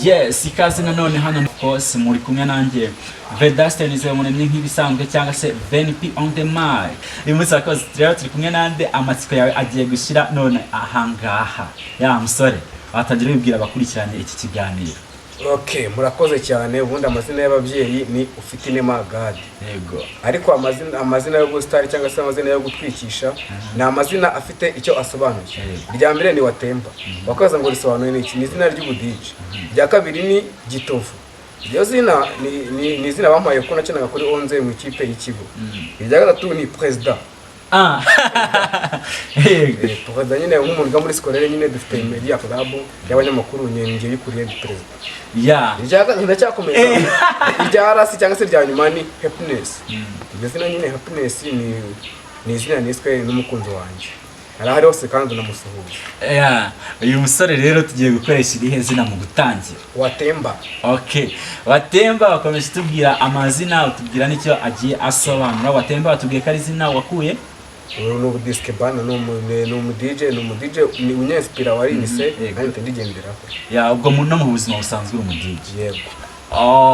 Yes, ikaze nanone hano kose muri kumwe nanjye Vedaste nize munemye nk'ibisanzwe cyangwa se VNP on the mic. Uyu munsi akoze turi kumwe nande amatsiko yawe agiye gushira none ahangaha. Ya musore batangira bibwira abakurikiranye iki kiganiro. Okay, murakoze cyane. Ubundi amazina y'ababyeyi ni Ufitine Magadi. Yego. Ariko amazina yo gustar cyangwa se amazina yo gutwikisha ni amazina afite icyo asobanuye. Rya mbere ni Watemba. Wakaza ngo risobanuye ni izina ry'ubudije. Rya kabiri ni Gitovu. Iyo zina ni izina bampaye ko nakinaga kuri 11 mu ikipe y'ikigo. Rya gatatu ni President. President nyine nk'umuntu muri scolaire nyine dufite media club y'abanyamakuru nyenge bikuriye President. Ya. Ndacyakomeza. Irya rasi cyangwa se rya nyuma ni Happiness. Iryo zina nyine Happiness ni izina niswe n'umukunzi wanjye. Arahari hose kandi namusuhuza. Ya, uyu musore rero tugiye gukoresha irihe zina mu gutangira? Watemba. Okay. Watemba bakomeje tubwira amazina, utubwira n'icyo agiye asobanura. Watemba batubwiye ko ari izina wakuye no disque bana no mu DJ ni unyespira wari nise kandi ndigenderaho. Ya ubwo no mu buzima busanzwe uri mu DJ. Yego.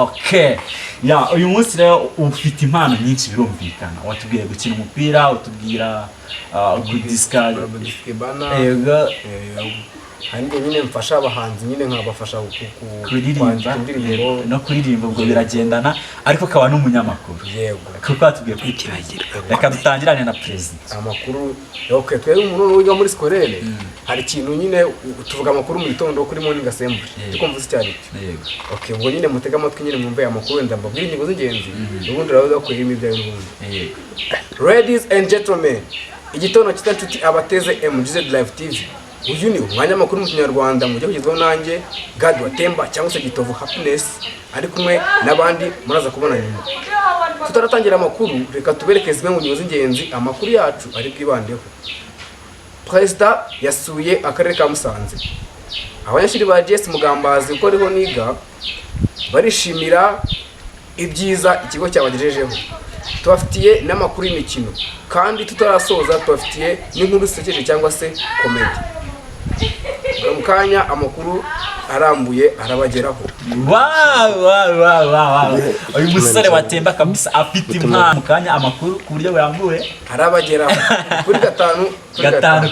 Okay. Ya uyu munsi rero ufite impano nyinshi birumvikana. Watubwiye gukina umupira, utubwira disque bana. Yego. Handi nyine mfasha abahanzi nyine nkabafasha kuririmba no kuririmba ubwo biragendana ariko kaba n'umunyamakuru. Yego. Kuko atubwiye kwikiragira. Reka dutangirane na president. Amakuru okay twari umuntu wiga muri scolaire hari ikintu nyine tuvuga amakuru mu gitondo kuri morning assembly tukumva cyari. Yego. Okay ubwo nyine mutega amatwi nyine mwumve amakuru ndambabwira ingingo z'ingenzi ubundi raza ko yimi bya y'ubundi. Yego. Ladies and gentlemen, igitondo kitatuti abateze MGZ Live TV. Uyu ni umwanya makuru mu Kinyarwanda mu gihe kigizwe nanjye God Watemba cyangwa se Gitovu Happiness ari kumwe nabandi muraza kubona nyuma. Tutaratangira amakuru reka tubereke zimwe mu ngingo z'ingenzi amakuru yacu ari bwibandeho. President yasuye akarere ka Musanze. Abanyeshuri ba JS Mugambazi uko ariho niga barishimira ibyiza ikigo cyabagejejeho. Tubafitiye n'amakuru y'imikino kandi tutarasoza tubafitiye n'inkuru zisekeje cyangwa se comedy. Mukanya amakuru arambuye arabageraho. Wow. Uyu musore Watemba kabisa afite impano. Mukanya amakuru ku buryo burambuye arabageraho kuri gatanu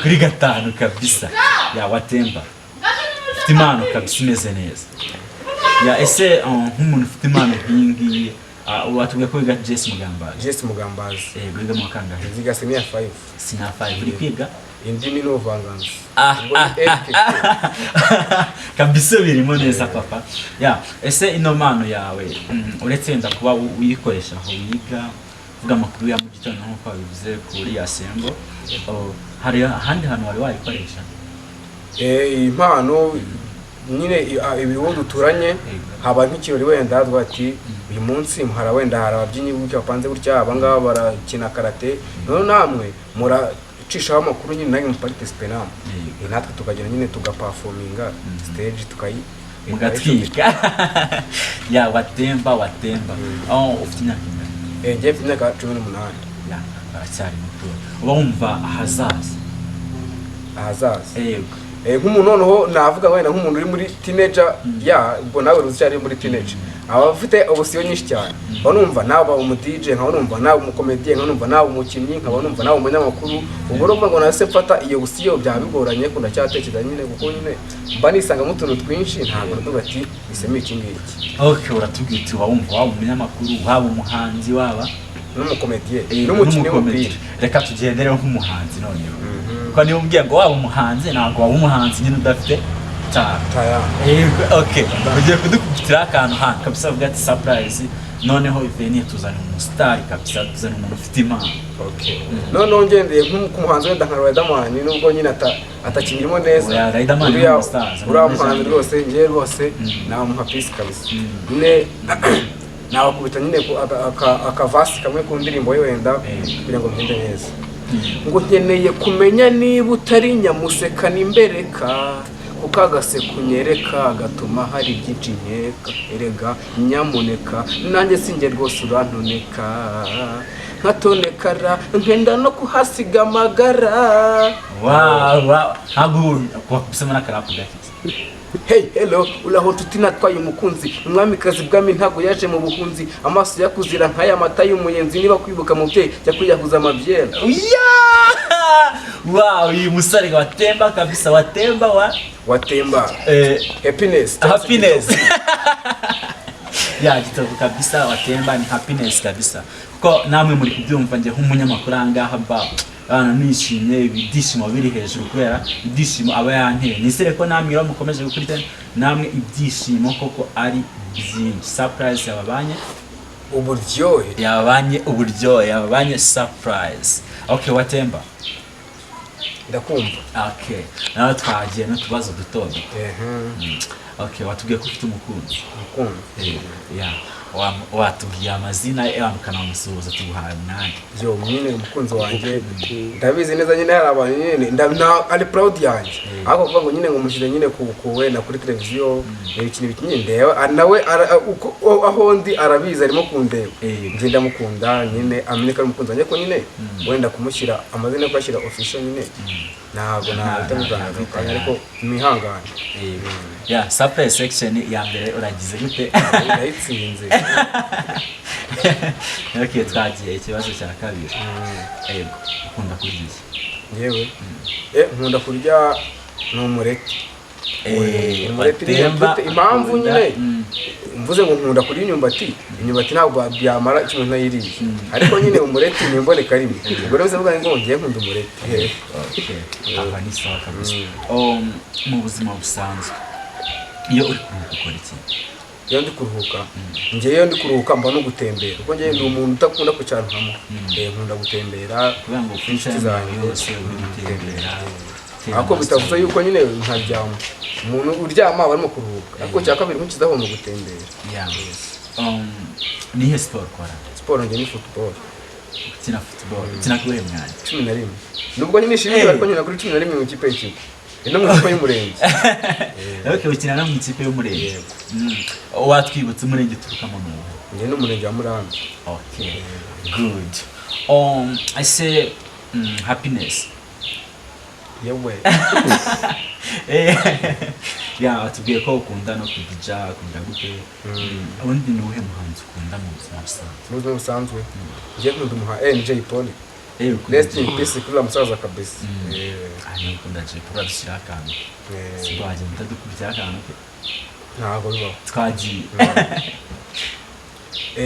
kuri gatanu kabisa. Ya Watemba afite impano kabisa imeze neza. Ya ese nk'umuntu ufite impano nk'ingiyi watubwiye ko wiga JS Mugambazi. Wiga mu kangahe? Ziga senior 5. Senior 5 uri kwiga indimi no vanganzo. Kabisa birimo neza papa. Ya ese ino mpano yawe uretse wenda kuba uyikoresha aho wiga vuga amakuru ya mu gitondo nko bivuze kuri asembo hari ahandi hantu wari wayikoresha? Impano nyine ibihugu duturanye haba nk'ikirori wenda ati uyu munsi muhara wenda hari ababyinnyi b'uko bapanze gutya abangaba barakina karate none namwe muracishaho amakuru nyine nange mu participate namwe natwe tukagenda nyine tugaperforminga stage mugatwika. Ya Watemba ufite imyaka ingana? Njye mfite imyaka 18. Ya aracyari muto. Uba wumva ahazaza? Yego. Nk'umuntu noneho navuga wenda nk'umuntu uri muri teenager ya ubwo nawe rucyari muri teenager aba afite ubusiyo nyinshi cyane. Banumva nawe umu DJ nkabonumva nawe umu comedian nkabonumva nawe umukinnyi nkabonumva nawe umunyamakuru ubwo rumva ngo nase mfata iyo busiyo byabigoranye ko ndacyatekereza nyine kuko nyine mba nisanga mu tuntu twinshi ntabwo nduga ati biseme iki ngiki. Okay uratubwira uti wumva waba umunyamakuru waba umuhanzi waba n'umukomedian n'umukinnyi w'umupira. Reka tugendere nk'umuhanzi none. Kwa niyo mbwiye ngo waba umuhanzi ntabwo waba umuhanzi nyine udafite taya. Okay ugiye kudukubitira akantu hano kabisa uvuga ati surprise noneho iveni tuzana umustar kabisa tuzana umuntu ufite impano. Okay none ngendeye nk'umuhanzi wenda nka Riderman nubwo nyine atakirimo neza. Ya Riderman ni umustar. Uramuhanzi rwose ngiye rwose namuha peace kabisa. Nyine nabakubita nyine akavasi kamwe ku ndirimbo ye wenda kugira ngo ngende neza. Ngo nkeneye kumenya niba utari nyamuseka nimbereka kuko agasekunyereka gatuma hari byinshi nkeka erega nyamuneka nanjye singe rwose urantoneka nkatonekara nkenda no kuhasiga amagara. Wow ntabwo kubisema n'akarapu gafite Hey hello uraho tuti natwaye umukunzi umwamikazi bwami ntago yaje mu buhunzi amaso yakuzira nkaya mata y'umuyenzi niba kwibuka mu bye cya kwiyahuza amabyera wow uyu musore watemba kabisa watemba happiness ya gitovu kabisa watemba ni happiness kabisa kuko namwe muri kubyumva nje nk'umunyamakuru angaha ba nishimye ibyishimo biri hejuru kubera ibyishimo aba yanteye nisere ko namwe mukomeje gukurikirana namwe ibyishimo koko ari byinshi surprise yababanye uburyohe yababanye surprise okay watemba ndakumva okay nawe twagiye no tubazo dutodo okay watubwiye ko ufite umukunzi watubwiye amazina y'abamukanamusuhuza tuguhaye umwanya nyine umukunzi wanjye ndabizi neza nyine hari abantu nyine ari proud yanjye ariko kuvuga ngo nyine ngo mushyire nyine kuwena kuri televiziyo ni ikintu bikinye ndeba nawe aho ndi arabizi arimo kundeba njye ndamukunda nyine amenye ko ari umukunzi wanjye ko nyine wenda kumushyira amazina ko ashyira official nyine ntabwo nabitangaza ariko mwihangane surprise section ya mbere uragize gute ndayitsinze okay twagiye ikibazo cya kabiri ukunda kurya yewe nkunda kurya n'umureti impamvu nyine mvuze ngo nkunda kurya imyumbati ntabwo byamara ikintu ntayiriye ariko nyine umureti ni imboneka rimwe ubwo rero bivuga ngo ngiye nkunda umureti aha ni sawa kabisa mu buzima busanzwe iyo uri gukora iki iyo ndi kuruhuka njyewe ndi kuruhuka mba no gutembera kuko njyewe ni umuntu utakunda kwicara hamwe nkunda gutembera kugira ngo inshuti zanjye yose uri gutembera ariko bitavuze yuko nyine ntaryama umuntu uryama barimo kuruhuka ariko cya kabiri nkukizaho mu gutembera nihe siporo ukora siporo njye ni football ukina kuri mwanya 11 nubwo nyine nishimye ariko nyina kuri 11 mu kipe y'ikigo no mu kipe y'umurenge okay ukina no mu kipe y'umurenge watwibutse umurenge turukamo n'uwo njye n'umurenge wa Murambi okay good I say happiness yewe watubwiye ko ukunda no kudija kugira gute ubundi ni uwuhe muhanzi ukunda mu buzima busanzwe njye nkunda umuhanzi NJ Paul rest in peace kuri musaza kabisa ukunda Jay Paul dushyira akantu twagiye mutadukubitira akantu ntabwo bibaho twagiye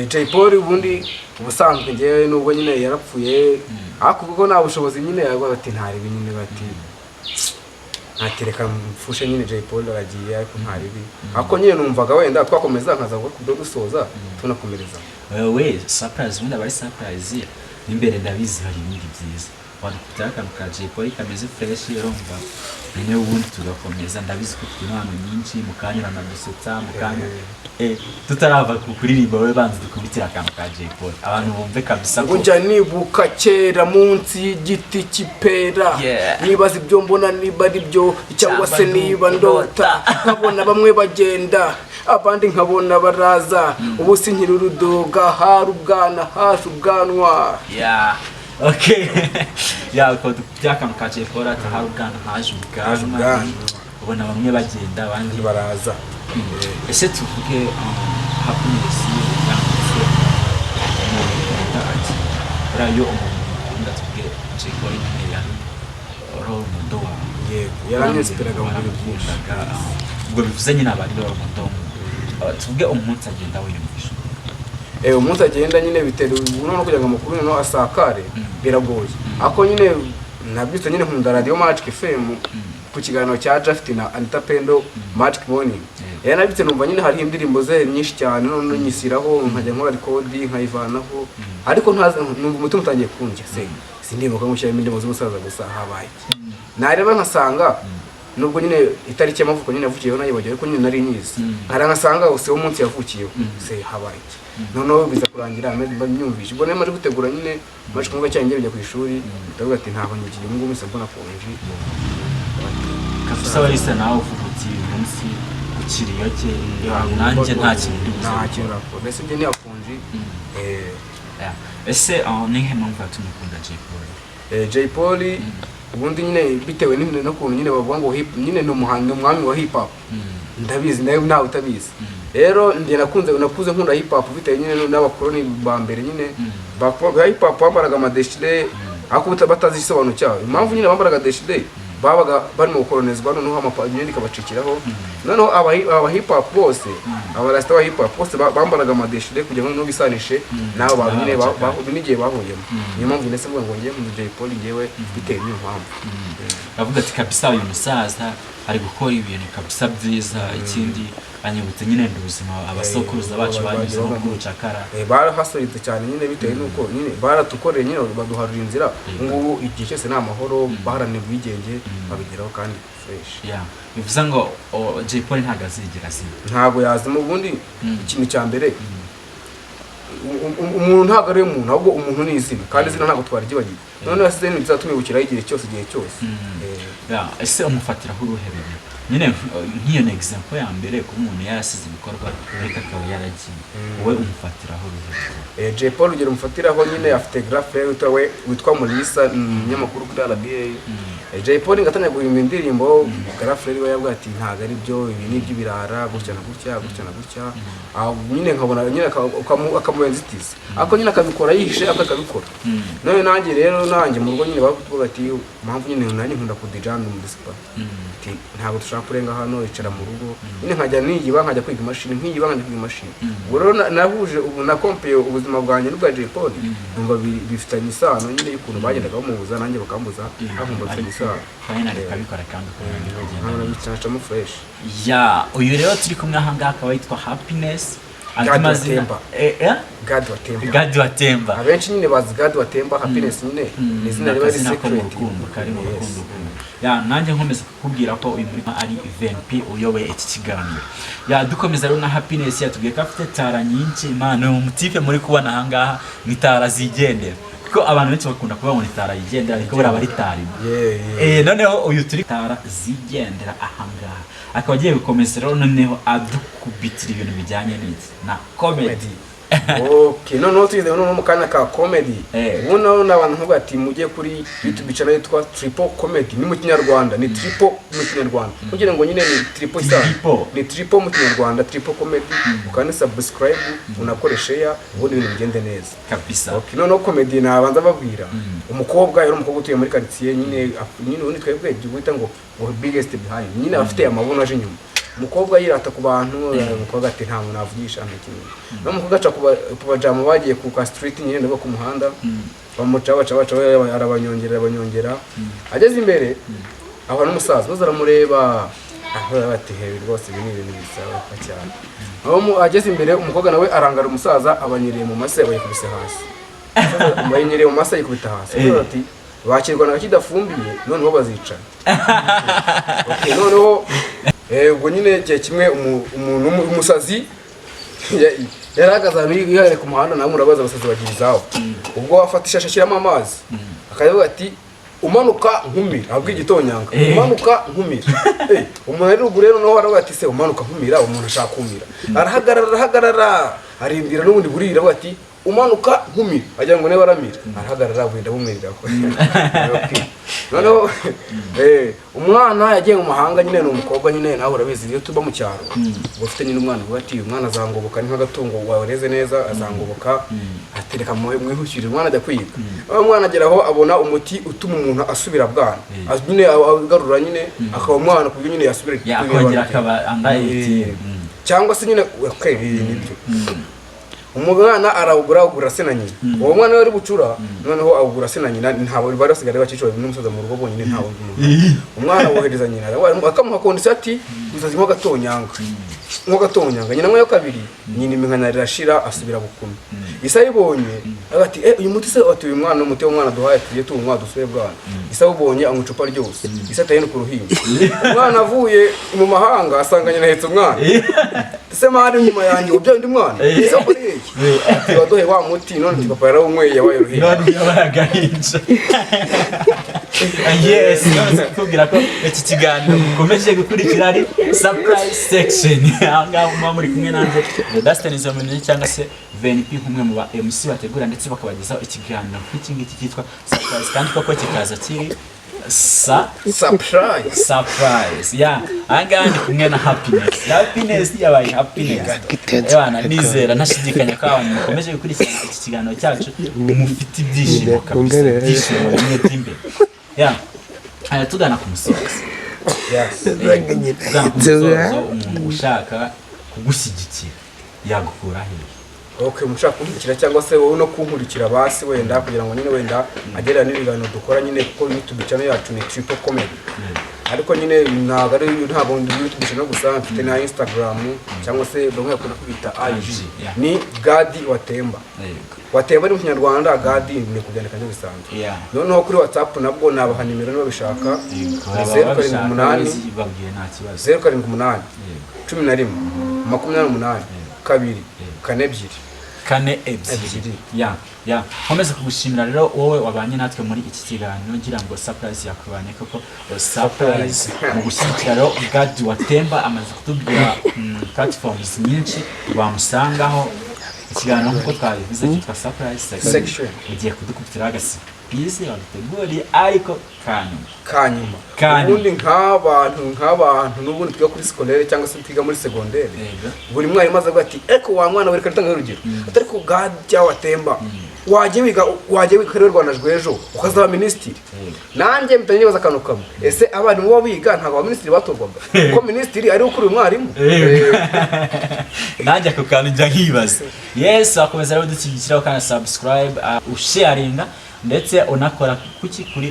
Jay Paul ubundi ubusanzwe njyewe nubwo nyine yarapfuye ariko kuko nta bushobozi nyine yavuga ati ntaribi nyine bati ntatereka mfushe nyine Jay Paul aragiye ariko ntaribi ariko nyine numvaga wenda twakomeza nkaza ngo dusoza tunakomereza wewe surprise wenda bari surprise imbere ndabizi hari ibindi byiza wadukubita akantu ka Jay Paul kameze fresh urumva nyine ubundi tugakomeza ndabizi ko turi hano nyinshi mukanyura na dusetsa mukanya tutarava kuririmba we banze dukubitira akantu ka Jay Paul abantu bumve kabisa ko njya nibuka kera munsi y'igiti kipera nibaza ibyo mbona niba ari byo cyangwa se niba ndota nkabona bamwe bagenda abandi nkabona baraza ubu sinkiri urudoga harubwana ubwanwa okay ko dukubita ka Jay Paul harubwana ubwanwa ubona bamwe bagenda abandi baraza ese tuvuge happiness rayo umuntu tuvuge Jay Paul yari umundo yaranyesiperaga mu bintu byinshi ubwo bivuze nyine abari umundo tuvuge umunsi agenda wiyumvisha umunsi agenda nyine bitera no kugira ngo amakuru no asakare biragoye ako nyine nabyitse nyine nkunda radio Magic FM ku kiganiro cya Draft na Anita Pendo Magic Morning nabitse numva nyine hari indirimbo ze nyinshi cyane none nyisiraho nkajya nkora record nkayivanaho ariko numva umutima utangiye kunjya sindimo ko mushyira indirimbo z'umusaza gusa habaye nareba nkasanga nubwo nyine itariki y'amavuko nyine yavukiyeho nayibagiwe ariko nyine nari nyizi nkasanga use umunsi yavukiyeho habaye noneho biza kurangira nyumvishe ubwo nemaje gutegura nyine maje kumva cyane njye ku ishuri ndavuga ati ntabwo ngiye ngo ngumisa mbona konji kabisa warisa nawe uvuguti umunsi ukiriyo cye nanjye nta kintu rakora mbese njye niyakonji ese nihe mpamvu yatumye ukunda Jay Paul Jay Paul ubundi nyine bitewe n'ibintu no kuntu nyine bavuga ngo nyine ni umuhanzi umwami wa hip hop ndabizi nawe utabizi rero njye nakuze nkunda hip hop bitewe nyine n'abakoloni ba mbere nyine bakora hip hop bambaraga amadeshire ariko batazi igisobanuro cyayo impamvu nyine bambaraga deshire babaga barimo gukolonizwa noneho imyenda ikabacikiraho noneho aba hip hop bose abarasta ba hip hop bose bambaraga amadeshire kugira ngo bisanishe n'abo bantu nyine n'igihe bahuyemo niyo mpamvu nyine se ngo ngiye mu Jay Polly ngewe bitewe n'iyo mpamvu bavuga ati kabisa uyu musaza ari gukora ibintu kabisa byiza ikindi anyibutse nyine ndubuzima abasokuruza bacu banyuze mu kucakara barahasoritse cyane nyine bitewe nuko nyine baratukoreye nyine baduharura inzira ngubu igihe cyose nta mahoro baharanira ubwigenge babigeraho kandi fresh bivuze ngo Jay Polly ntago azigera ntago yazimo ubundi ikintu cya mbere umuntu ntago ari umuntu ahubwo umuntu ni izina kandi izina ntago twarigibagiye none yasize ni bizatumibukira igihe cyose ese umufatiraho uruherere nyine nk'iyo ni example ya mbere ko umuntu yarasize ibikorwa ariko akaba yaragiye wowe umufatiraho uruherere Jay Polly ugera umufatiraho nyine afite graphe witwa Mulisa umunyamakuru kuri RBA Jay Polly ngatangiye guhimba indirimbo graphe we yabwa ati ntago ari byo ibi ni iby'ibirara gutya na gutya nyine nkabona nyine akamuenzitiza ako nyine akabikora yihishe akabikora none nanjye rero nanjye mu rugo nyine bavuga ati impamvu nyine nanjye nkunda kudijana mu dispa ntabwo dushaka kurenga hano icara mu rugo nyine nkajya niyiba nkajya kwiga imashini ubwo rero nahuje ubu na compare ubuzima bwanjye n'ubwa Jay Polly numva bifitanye isano nyine y'ukuntu bagendaga bamubuza nanjye bakambuza akumva bifitanye isano kandi akabikora kandi ukagenda fresh uyu rero turi kumwe aha ngaha akaba yitwa Happiness God Watemba abenshi nyine bazi God Watemba Happiness nyine ni izina riba ari secret nanjye nkomeza kukubwira ko uyu muri ari VNP uyoboye iki kiganiro dukomeza rero na Happiness yatubwiye ko afite tara nyinshi imana umutipe muri kubona aha ngaha ni tara zigendera kuko abantu benshi bakunda kuvuga ngo ni tara yigendera ariko bari tari noneho uyu turi tara zigendera aha ngaha akaba agiye gukomeza rero noneho adukubitira ibintu bijyanye n'iki na comedy noneho tugize no mu kanya ka comedy ubuno n'abantu nkuko ati mujye kuri YouTube channel yitwa Triple Comedy ni mu Kinyarwanda ni Triple mu Kinyarwanda kugira ngo nyine ni Triple ni Triple mu Kinyarwanda Triple Comedy ukane subscribe unakore share ubundi ibintu bigende neza kabisa noneho comedy nabanza babwira umukobwa yari umukobwa utuye muri quartier nyine undi twebwe guhita ngo biggest behind nyine afite amabuno aje nyuma umukobwa yirata ku bantu umukobwa ati nta muntu avugisha n'ikindi no mukobwa aca ku bajama bagiye ku ka street nyine ndabo ku muhanda bamuca arabanyongera ageze imbere aho n'umusaza bazaramureba bati hewe rwose ibi ni ibintu bisaba cyane aho ageze imbere umukobwa nawe arangara umusaza abanyereye mu mase bayikubise hasi bayanyereye mu mase yikubita hasi ati bakirwa na kidafumbiye noneho bazicana noneho ubwo nyine gihe kimwe umuntu umusazi yaragaza yari ku muhanda nawe murabaza abasazi bagirizaho ubwo afatisha ashiramo amazi akavuga ati umanuka nkumira abwi igitonyanga umanuka nkumira umuntu ari ruguru rero no aravuga ati se umanuka nkumira umuntu ashaka kumira arahagarara arindira n'ubundi burira bati umanuka nkumira agira ngo ne baramira arahagarara wenda bumwirira ko noneho umwana yagiye mu mahanga nyine no umukobwa nyine nawe urabizi iyo tuba mu cyaro bafite nyine umwana bati umwana azangoboka ni nk'agatungo wareze neza azangoboka atereka mwihushyira umwana ajya kwiga umwana ageraho abona umuti utuma umuntu asubira bwana nyine agarura nyine akaba umwana kubyo nyine yasubira yakongera akaba andaye cyangwa se nyine nibyo umwana arawugura se na nyina uwo mwana wari bucura noneho awugura se na nyina ntabwo bari basigaye bacicwa n'umusaza mu rugo bonyine ntawo umwana wohereza nyina akamuha kondisiyo ati bizazi nko gatonyanga nyina mwe yo kabiri nyina iminkana rirashira asubira bukumi isa yibonye ati uyu muti se ati uyu mwana umuti w'umwana duhaye tugiye tunywa dusuye bwana isa ubonye amucupa ryose isa taye no ku ruhinja umwana avuye mu mahanga asanga nyina hetse umwana se mari nyuma yanjye ubyo ndi mwana isa kuri ati wadohe wa muti none papa yarawunyweye yabaye ruhinja none yabaragahinja yes kubwira ko iki kiganiro mukomeje gukurikira ari surprise section ahangaha muri kumwe nanjye Dustin Izamenye cyangwa se VNP kumwe mu ba MC bategura ndetse bakabagezaho ikiganiro nk'iki ngiki cyitwa surprise kandi koko kikaza kiri surprise. Yeah, angahe ndi kumwe na happiness yabaye happiness. Ebana nizera ntashidikanya ko abantu mukomeje gukurikirana iki kiganiro cyacu mufite ibyishimo kabisa, ibyishimo bimwe by'imbere. Yeah, tugana ku musozo. Umuntu ushaka kugushyigikira yagukura he? Okay, mushaka kunkurikira cyangwa se wowe no kunkurikira basi wenda kugira ngo nyine wenda agera n'ibiganiro dukora nyine kuko YouTube channel yacu ni Triple Comedy. Ariko nyine ntabwo ndi YouTube channel gusa, mfite na Instagram cyangwa se bamwe bakunda kwita IG. Ni Gadi Watemba. Watemba ni mu Kinyarwanda, Gadi ni kubyandika nyo bisanzwe. Noneho kuri WhatsApp nabwo nabaha nimero niba bishaka. 078 078 11 28 kabiri kane ebyiri. Ya nkomeze kugushimira rero wowe wabanye natwe muri iki kiganiro ngira ngo surprise yakubanye koko surprise mu gushyigikira rero Gadi Watemba amaze kutubwira platforms nyinshi wamusangaho. Ikiganiro nk'uko twabivuze cyitwa surprise section, ugiye kudukubitira agasi bize wateguriye ariko kanyuma ubundi nk'abantu n'ubundi twiga kuri scolaire cyangwa se twiga muri secondaire, buri mwarimu azavuga ati eko wa mwana wereka ntanga urugero atari ko Gadi Watemba wagiye wiga rero Rwanda rw'ejo ukazaba ministiri. Nanjye mpitanye nibaza akantu kamwe, ese abana bo biga ntabwo ministiri batorwaga ko ministiri ari ukuri umwarimu? Nanjye ako kantu njya nkibaza. Yes, akomeza rero dushyigikiraho kandi subscribe, usharinga ndetse unakora kuki kuri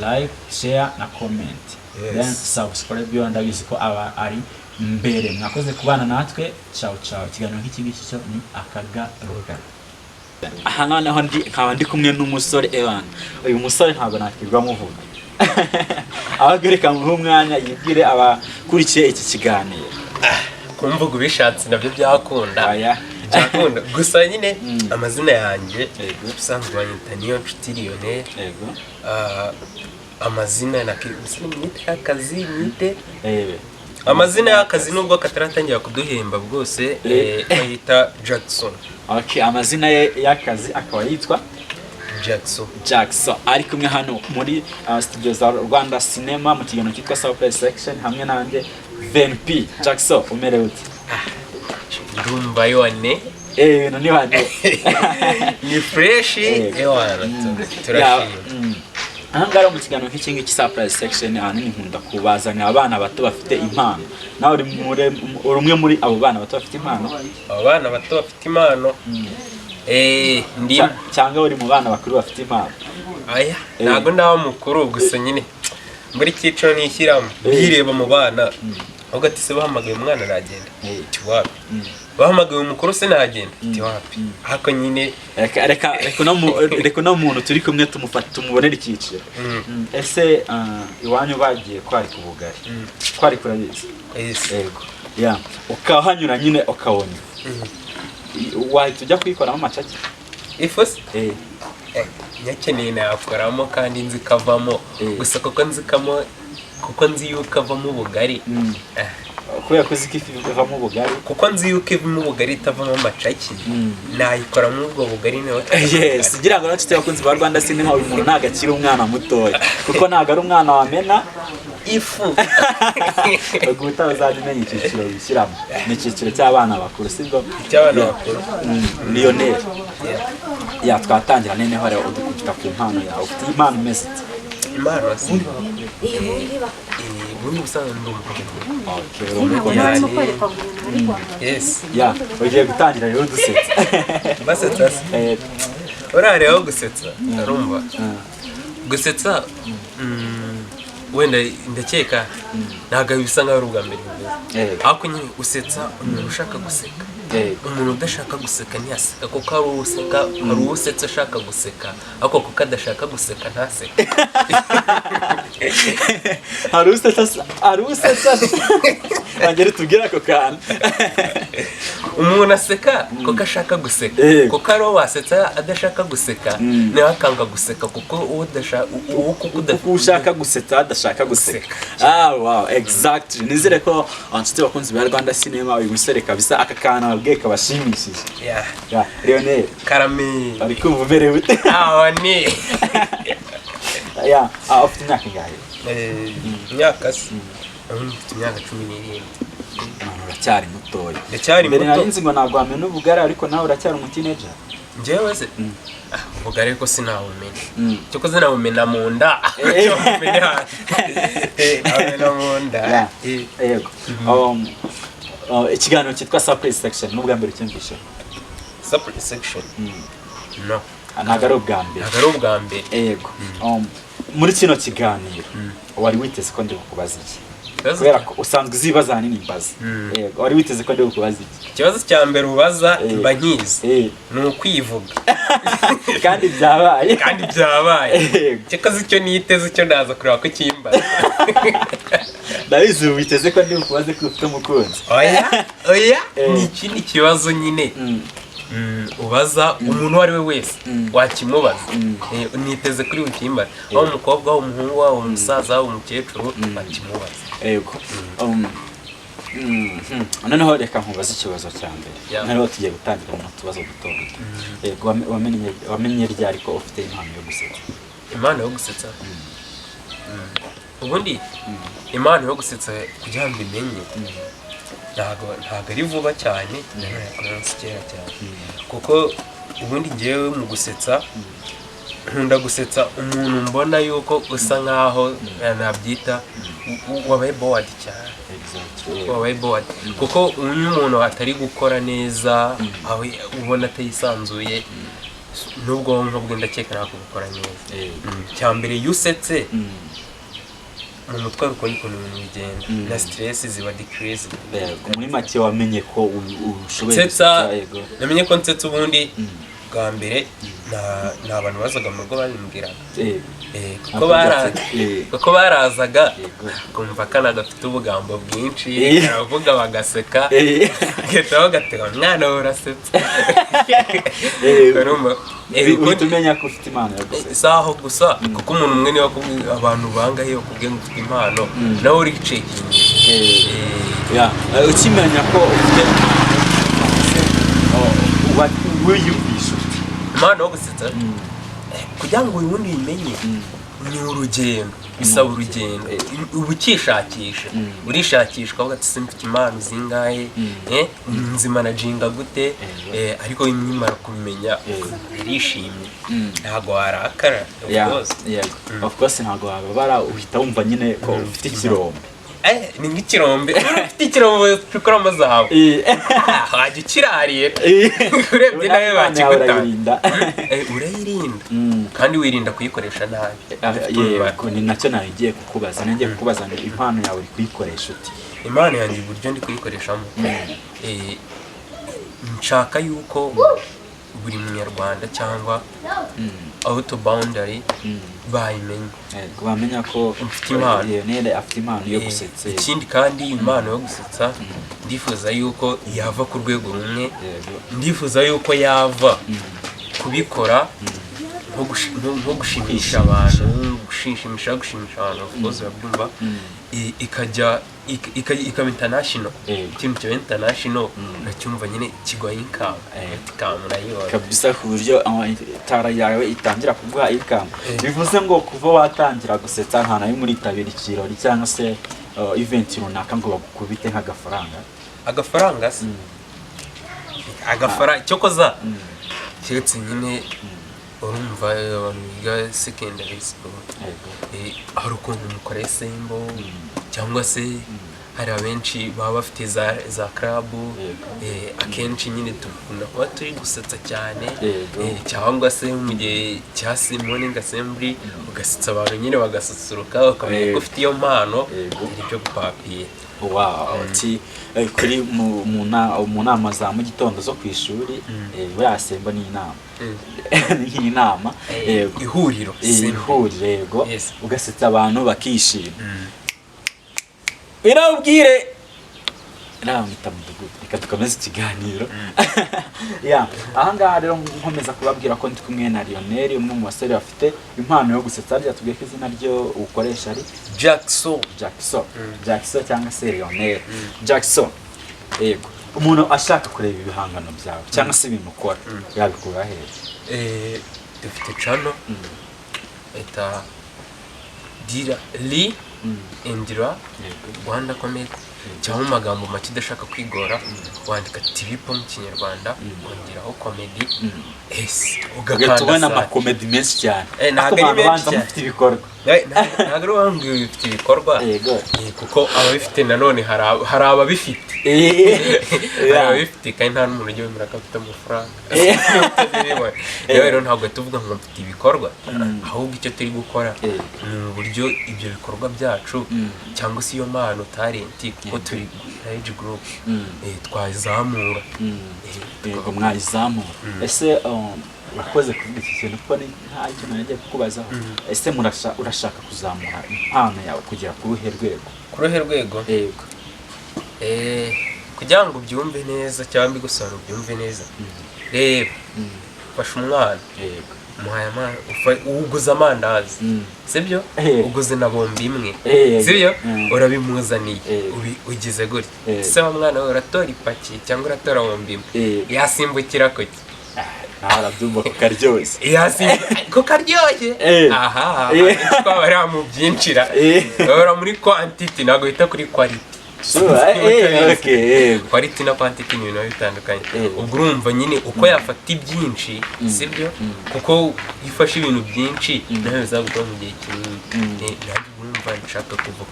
like, share na comment. Then subscribe yo ndabizi ko aba ari mbere. Mwakoze kubana natwe. Ciao. Ikiganiro nk'iki ngiki cyo ni akagaruka. Aha noneho nkaba ndi kumwe n'umusore Evan. Uyu musore ntabwo nakirwa muvuga. Abagereka mu mwanya yibwire abakurikiye iki kiganiro. Kumvuga ubishatse nabyo byakunda. Gusa nyine amazina yanjye ubusanzwe banyita niyo nshuti Lionel. Amazina nakita akazi nyite amazina y'akazi nubwo kataratangira kuduhemba bwose bayita Jackson. Okay, amazina y'akazi akaba yitwa Jackson. Ari kumwe hano muri studio za Rwanda Cinema mu kiganiro cyitwa Surprise Section hamwe nanjye VNP. Jackson umerewe ute? Ndumva yone none wane ni fresh turashimye. Ahangara mu kiganiro nk'iki ngiki Surprise Section ahanini nkunda kubazanya abana bato bafite impano. Nawe uri umwe muri abo bana bato bafite impano? Abana bato bafite impano ndi cyangwa uri mu bana bakuru bafite impano? Aya ntago ndaho mukuru gusa nyine muri cyiciro nishyiramo bireba mu bana ahubwo ati se bahamagaye umwana aragenda tiwapi, bahamagaye umukuru se nagenda tiwapi. Hako nyine reka no muntu turi kumwe tumubonera icyiciro. Ese iwanyu bagiye kwari ku bugari kwari kurabizi? Yego. Ya ukahanyura nyine ukabona wahita ujya kwikoramo amacaki ifose nyakeneye nakoramo kandi nzi kavamo gusa kuko nzi yuko avamo ubugari. Kubera ko ziki ivamo ubugari kuko nzi yuko ivamo ubugari itavamo amacaki nayikoramo ubwo bugari nawe. Yes, ngira ngo natwe abakunzi ba Rwanda Cinema uyu muntu ntago akiri umwana mutoya kuko ntago ari umwana wamena ifu. Guta uzajimenya icyiciro bishyiramo ni icyiciro cy'abana bakuru sibwo cy'abana bakuru. Lionel ya twatangira nene hore udukubita ku mpano yawe. Ufite impano imeze impano asindi ubundi usanga ndi umukobwa. Yes ya ugiye gutangira rero dusetsa basetsa urareba gusetsa arumva gusetsa wenda ndakeka ntago bisa nkaho ari ubwa mbere ariko nyine usetsa umuntu ushaka guseka. Umuntu udashaka guseka ntiyaseka kuko hari usetsa ashaka guseka ariko kuko adashaka guseka ntaseka. hari usetsa bangere tubwira ako kantu. Umuntu aseka kuko ashaka guseka kuko ari wasetsa adashaka guseka niwe akanga guseka kuko ushaka gusetsa adashaka guseka. Wow, exactly. Nizere ko anshuti bakunzi ba Rwanda Cinema uyu musore kabisa aka kana abwiye kabashimishije. Lionel karame ari kumva umerewe ute? Ni ya ufite imyaka ingahe? Imyaka se mfite imyaka 17. Uracyari mutoya. Ndacyari muto. Mbere narinzi ngo ntabwo wamenya ubugari ariko nawe uracyari umutineja. Njyewe se ubugari ariko sinawumenya. Cyo ko sinawumenya mu nda. Nawumenya mu nda. Yego. Ikiganiro cyitwa surprise section n'ubwa mbere cyumvishe. Surprise section. No. Ntabwo ari ubwa mbere. Ntabwo ari ubwa mbere. Yego. Muri kino kiganiro wari witeze ko ndi kukubaza iki? Kubera ko usanzwe uzibaza nini mbaza. Yego, wari witeze ko ndi kukubaza iki? Ikibazo cya mbere ubaza mba nkizi. Ni ukwivuga. Kandi byabaye. Kandi byabaye. Cyakaze icyo niteze icyo naza kureba ko kimbaza. Ndabizi witeze ko ndi kukubaza ko ufite umukunzi. Oya. Ni ikindi kibazo nyine. Ubaza umuntu wari we wese wakimubaza. Niteze kuri wikimbaza. Aho umukobwa, aho umuhungu, aho umusaza, aho umukecuru bakimubaza. Yego. Noneho reka nkubaze ikibazo cya mbere. Noneho tugiye gutangira mu tubazo duto. Yego, wamenye ryari ko ufite impano yo gusetsa? Impano yo gusetsa? Ubundi impano yo gusetsa kugira ngo imenye ntago ari vuba cyane, narakoze kera cyane. Kuko ubundi ngewe mu gusetsa nkunda gusetsa umuntu mbona yuko usa nkaho nabyita wabaye bored cyane. Wabaye bored kuko umuntu atari gukora neza aho ubona atayisanzuye n'ubwonko bwe ndakeka nako gukora neza. Cyambere yusetse mu mutwe uko niko bigenda na stress ziba decrease. Muri make wamenye ko ushoboye gusetsa. Namenye ko nsetsa ubundi bwa mbere na abantu bazaga mu rugo barimbwiraga kuko barazaga kumva kana gafite ubugambo bwinshi baravuga bagaseka geta bagatega mwana urasetsa. Utumenya ko ufite impano yo gusetsa saho gusa kuko umuntu umwe niwe abantu bangahe bakubwiye ngo ufite impano nawe uri cekingi. Ukimenya ko ufite wiyumvisha impano yo gusetsa kugira ngo ubundi uyimenye ni urugendo. Bisaba urugendo ubukishakisha urishakishwa uvuga ati simfite impano zingahe nzimanajinga gute ariko imyimara kumenya irishimye ntago warakara. Of course ntago wababara uhita wumva nyine ko ufite ikirombe. Ni nk'ikirombe ufite ikirombe cyukora amazahabu hajya ukirarira urebye nawe bakigutanga. Urayirinda kandi wirinda kuyikoresha nabi. Yego, ni nacyo nagiye kukubaza. Nagiye kukubaza ngo impano yawe uri kuyikoresha uti? Impano yanjye uburyo ndi kuyikoreshamo nshaka yuko buri munyarwanda cyangwa out boundary bayimenye. Bamenya ko mfite impano. Afite impano yo gusetsa. Ikindi kandi impano yo gusetsa ndifuza yuko yava ku rwego rumwe. Ndifuza yuko yava kubikora nko gushimisha abantu, gushimisha abantu bose babyumva, ikajya ikaba international. Ikintu cyo international nacyumva nyine kigwa income kamurayibona kabisa ku buryo tara yawe itangira kuguha income. Bivuze ngo kuva watangira gusetsa nta nayo muri tabiri ikirori cyangwa se event runaka ngo bagukubite nk'agafaranga se agafara cyo koza kiretse nyine urumva abantu biga secondary school hari ukuntu mukora sembo cyangwa se hari abenshi baba bafite za club akenshi nyine tukunda kuba turi gusetsa cyane cyangwa se mu gihe cya morning assembly ugasetsa abantu nyine bagasusuruka ukamenya ko ufite iyo mpano ibyo gupapiye. Kuri mu nama za mu gitondo zo ku ishuri barasemba n'inama nk'inama ihuriro. Yego, ugasetsa abantu bakishima. Irabwire namita mudugudu reka tukomeze ikiganiro. Aha ngaha rero nkomeza kubabwira ko ndi kumwe na Lionel, umwe mu basore bafite impano yo gusetsa. Rya tubwiye ko izina ryo ukoresha ari Jackson cyangwa se Lionel Jackson. Yego, umuntu ashaka kureba ibihangano byawe cyangwa se ibintu ukora yabikura hehe? Dufite channel eta dira li indira Rwanda comedy cyangwa mu magambo make udashaka kwigora wandika triple mu kinyarwanda ukongeraho comedy ugatubona amakomedi menshi cyane ntabwo ari menshi cyane mufite ibikorwa ntabwo ari wambwiye bifite ibikorwa kuko ababifite nanone hari ababifite hari ababifite kandi nta n'umuntu ujya wemera ko afite amafaranga rero ntabwo tuvuga ngo mfite ibikorwa ahubwo icyo turi gukora ni uburyo ibyo bikorwa byacu cyangwa se iyo mpano talenti kuko turi age group twazamura yego mwayizamura ese urakoze kuvuga iki kintu kuko nta kintu nagiye kukubazaho ese urashaka kuzamura impano yawe kugera ku ruhe rwego yego kugira ngo ubyumve neza cyangwa mbigusobanura ubyumve neza reba fasha umwana uguze amandazi sibyo uguze na bombi imwe sibyo urabimuzaniye ugize gutya se wa mwana we uratora ipaki cyangwa uratora bombi imwe yasimbukira kuki arabyumva ko karyoshye ko karyoshye aha twaba mu byinshira ora muri quantity ntabwo bita kuri quality quality na quantity ni ibintu bitandukanye ubwo urumva nyine uko yafata ibyinshi sibyo kuko ifashe ibintu byinshi nawe bizagukora mu gihe kinini ntabwo urumva nshaka kuva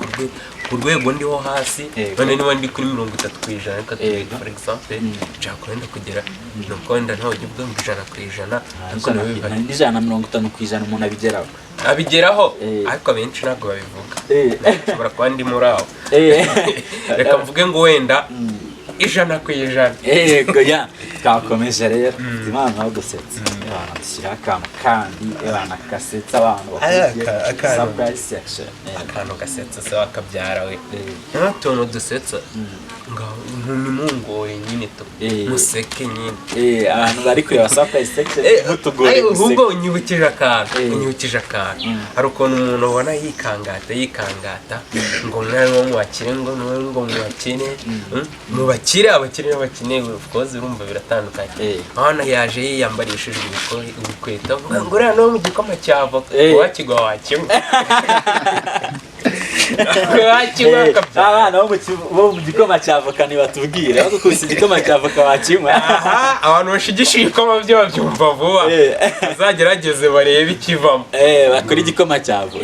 ku rwego ndiho hasi none niba ndi kuri 30% reka tuvuge for example nshaka kwenda kugera nuko wenda ntawe ujya uvuga ngo 100% ariko nawe bihari 150% umuntu abigeraho ariko abenshi ntabwo babivuga ushobora kuba ndi muri aho reka mvuge ngo wenda 100%. Yego ya twakomeje rero imana yo gusetsa abantu dushyira akantu kandi abantu gasetsa abantu bakurikiye surprise section akantu gasetsa se wakabyara we n'utuntu dusetsa ngaho ntimungoye nyine to museke nyine abantu bari kureba surprise section mutugoye ahubwo unyibukije akantu hari ukuntu umuntu ubona yikangata ngo mwana wo mu bakire ngo mubakine abakire n'abakine of course urumva biratandukanye hano yaje yiyambarishije ibikweta ngo rero no mu gikoma cyavo wakigwa wakimwe abana bo mu gikoma cyavoka nibatubwire aho gukubisa igikoma cyavoka wakimwe abantu bashigisha ibikoma byo babyumva vuba bazagerageze barebe ikivamo bakora igikoma cyavo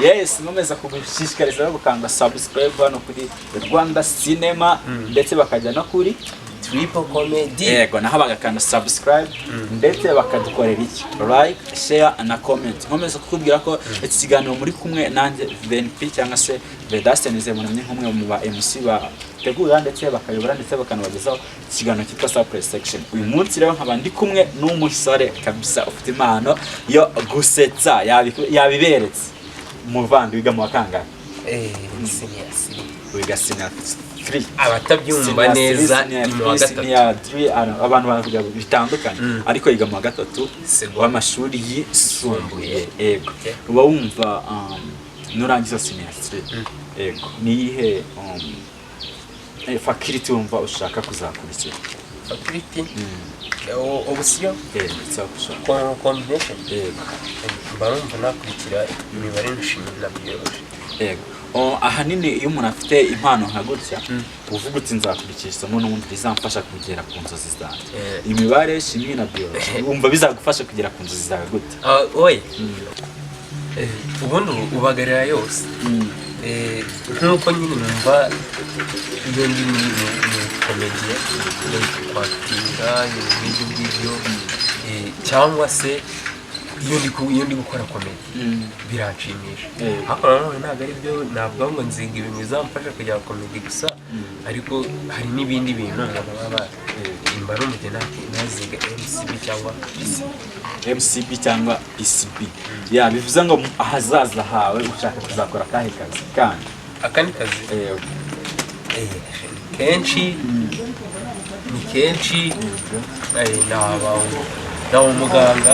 yes nkomeza kugushishikariza no gukanda subscribe hano kuri Rwanda Cinema ndetse bakajya no kuri Triple Comedy yego naho bagakanda subscribe ndetse bakadukorera iki like share na comment nkomeza kukubwira ko iki kiganiro muri kumwe nanjye VNP cyangwa se Vedastenize munamye nk'umwe mu ba MC bategura ndetse bakayobora ndetse bakanabagezaho ikiganiro cyitwa surprise section uyu munsi rero nkaba ndi kumwe n'umusore kabisa ufite impano yo gusetsa yabiberetse umuvandi wiga mu wakangana wiga senior 3 abatabyumva neza mu wa gatatu abantu bavuga bitandukanye ariko yiga mu wa gatatu w'amashuri yisumbuye yego uba wumva nurangiza senior 3 yego nihe faculty wumva ushaka kuzakurikira faculty option combination barumva nakurikira imibare n'ishimi na biology yego ahanini iyo umuntu afite impano nka gutya uvuga uti nzakurikira isomo n'ubundi rizamfasha kugera ku nzozi zanjye imibare shimi na biology wumva bizagufasha kugera ku nzozi zawe gute oye ubundi ubagarira yose nk'uko nyine numva iyo ndi mu komediya kwatinga ibintu ngibyo cyangwa se iyo ndi gukora komedi biranshimisha ariko nanone ntabwo ari byo ntabwo ngo nziga ibintu bizamfasha kujya komedi gusa ariko hari n'ibindi bintu umuntu baba imbara umugeni naziga MCB cyangwa PCB bivuze ngo ahazaza hawe ushaka kuzakora akahe kazi kandi akandi kazi kenshi nawe umuganga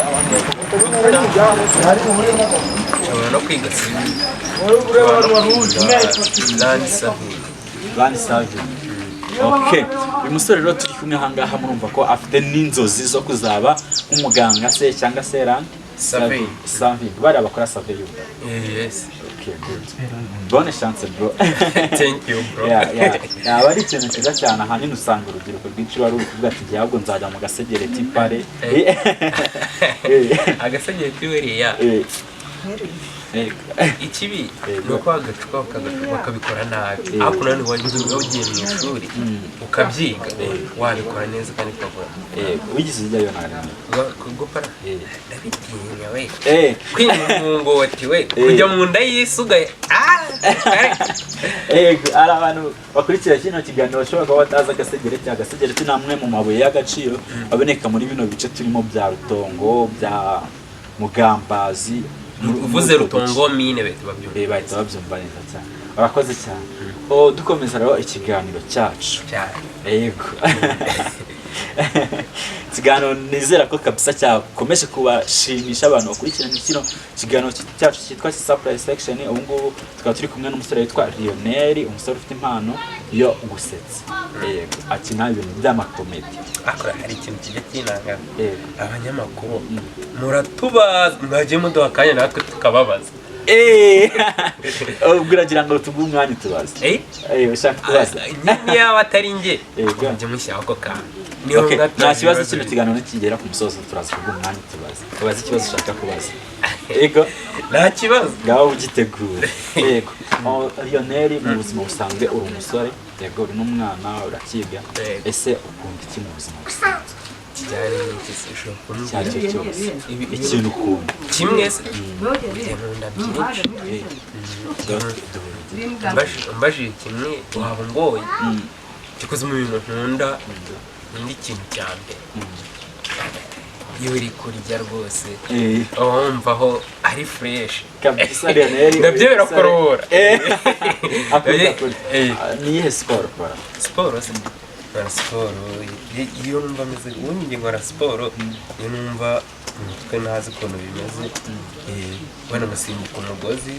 nshobora no kwiga okay uyu musore rero turi kumwe ahangaha murumva ko afite n'inzozi zo kuzaba nk'umuganga se cyangwa se Saving bari abakora survey y'ubu. Yes. Okay, good. Bonne chance bro. Thank you bro. Yeah, bari ikintu cyiza cyane ahanini usanga urubyiruko rwinshi bari kuvuga ati gihabwo nzajya mu gasegereti pare. Agasegereti weriya. Ikibi nuko agacupa bakabikora nabi ariko none wagiye mu ishuri ukabyiga wabikora neza kandi ukabona wigize ijyayo nari gukora ndabitinya we kwingungoti we kujya mu nda y'isugaye ari abantu bakurikira kino kiganiro bashobora kuba batazi agasegereti namwe mu mabuye y'agaciro aboneka muri bino bice turimo bya Rutongo bya Mugambazi. Uvuze Rutongo mine bahita babyumva neza cyane. Urakoze cyane. Dukomeza rero ikiganiro cyacu. Yego. Ikiganiro nizera ko kabisa cyakomeje kubashimisha abantu bakurikirana kino kiganiro cyacu cyitwa Surprise Section. Ubu ngubu tukaba turi kumwe n'umusore witwa Lionel, umusore ufite impano yo gusetsa. Yego, akina ibintu by'amakomedi. Akora hari ikintu kijya kinanga. Abanyamakuru muratubaza mwaje muduha akanya natwe tukababaza. Uragira ngo tuguhe umwanya tubaze. Ushaka kubaza. Niba batari nge njye mushyiraho ako kantu. Nta kibazo kino kiganiro nikigera ku musozo turaza kuguha umwanya tubaze. Tubaze ikibazo ushaka kubaza. Yego. Nta kibazo. Ngaho ugitegura. Yego. Lionel mu buzima busanzwe uri umusore. Yego uri n'umwana urakiga. Ese ukunda iki mu buzima busanzwe? Cyari n'ikisisho ikintu ukunda kimwe se mbaje kimwe waba ngoye kikoze mu bintu nkunda indi kintu cya mbere iyo uri kurya rwose wumvaho ari fresh kabisa. Lionel nabyo birakorora niyihe siporo ukora? Siporo se siporo iyo numva meze ubundi ngora siporo iyo numva umutwe ntazi ukuntu bimeze bana basimbuka umugozi.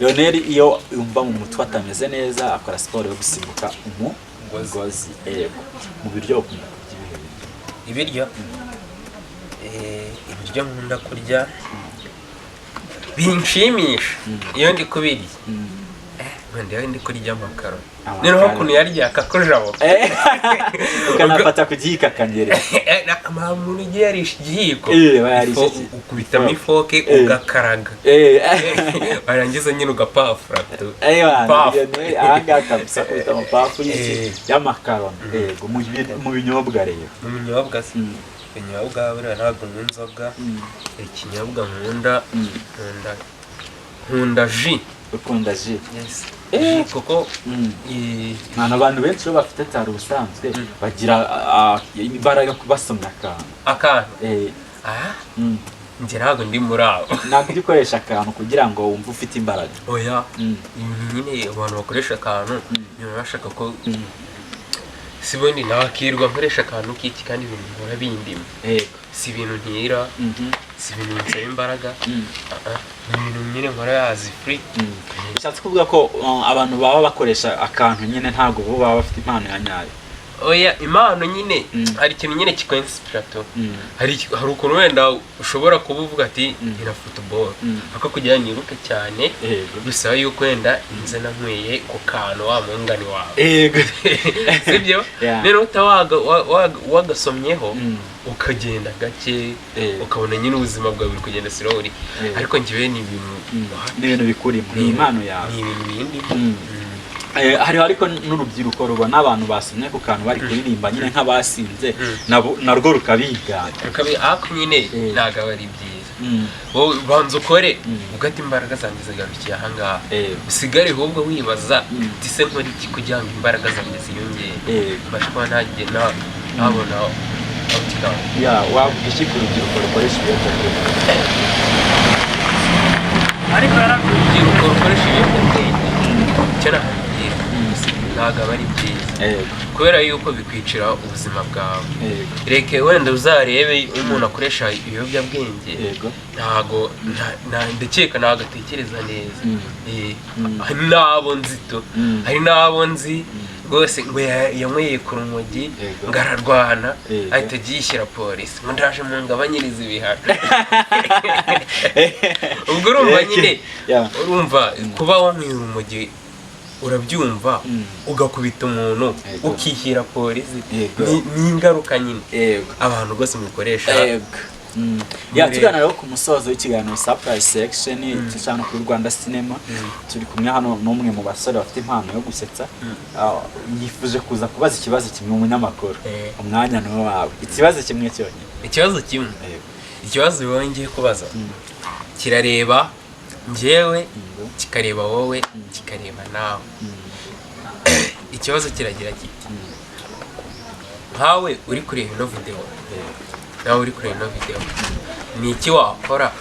Lionel iyo yumva mu mutwe atameze neza akora siporo yo gusimbuka umugozi. Mu biryo ukunda kurya ibiryo nkunda kurya binshimisha iyo ndi kubirya ndiyo ndi kurya amakaro noneho ukuntu yarya akakujabo ukanafata ku gihika kanyerera umuntu ugiye yarisha igihiko ukubitamo ifoke ugakaraga warangiza nyine ugapafura ahangaha kabisa kubita amapafura y'amakaro. Mu binyobwa rero mu binyobwa se ibinyobwa buriya ntabwo nk'inzoga ikinyobwa nkunda ji. Ukunda ji? Kuko abantu benshi iyo bafite tari ubusanzwe bagira imbaraga kubasomya akantu njye ntabwo ndi muri abo. Ntabwo ujya ukoresha akantu kugira ngo wumve ufite imbaraga. Oya nyine abantu bakoresha akantu niba bashaka ko sibundi nakirwa nkoresha akantu k'iki kandi ibintu nkora bindimo si ibintu ntira si ibintu nsaba imbaraga ni ibintu nyine nkora yazi free. Bishatse kuvuga ko abantu baba bakoresha akantu nyine ntabwo bo baba bafite impano ya nyayo. Oya impano nyine hari ikintu nyine kikwenspirato hari ukuntu wenda ushobora kuba uvuga ati ira football ako kugira niruke cyane bisaba yuko wenda inze nanyweye ku kantu wa mungani wawe sibyo rero utawaga wagasomyeho ukagenda gake ukabona nyine ubuzima bwawe buri kugenda slowly ariko ngiwe ni ibintu bikurimo ni impano yawe ni ibintu bindi. Hariho ariko n'urubyiruko rubona abantu basomye ku kantu bari kuririmba nyine nk'abasinze narwo rukabigana ako nyine ntabwo aba ari byiza. wowe banza ukore ugata imbaraga zanjye zigarukiye ahangaha usigare ahubwo wibaza uti se nkora iki kugira ngo imbaraga zanjye ziyongere mbashe kuba nabona outcome. wavuga iki ku rubyiruko rukoresha ibiyobyabwenge? ariko urubyiruko rukoresha ibiyobyabwenge ntabwo aba ari byiza kubera yuko bikwicira ubuzima bwawe. reke wenda uzarebe umuntu akoresha ibiyobyabwenge ntabwo ndakeka ntabwo atekereza neza. hari n'abo nzi rwose ngo yanyweye ku rumogi ngo ararwana ahita agishyira polisi ngo ndaje mu ngabanyiriza ibihano ubwo urumva nyine urumva kuba wanyweye urumogi urabyumva ugakubita umuntu ukishyira polisi ni ingaruka nyine abantu rwose mukoresha tugana rero ku musozo w'ikiganiro surprise section cyane ku Rwanda Cinema turi kumwe hano n'umwe mu basore bafite impano yo gusetsa yifuje kuza kubaza ikibazo kimwe mu nyamakuru umwanya no wawe ikibazo kimwe cyonyine ikibazo wongeye kubaza kirareba njyewe kikareba wowe kikareba nawe ikibazo kiragira kiti nkawe uri kureba ino video nawe uri kureba ino video ni iki wakora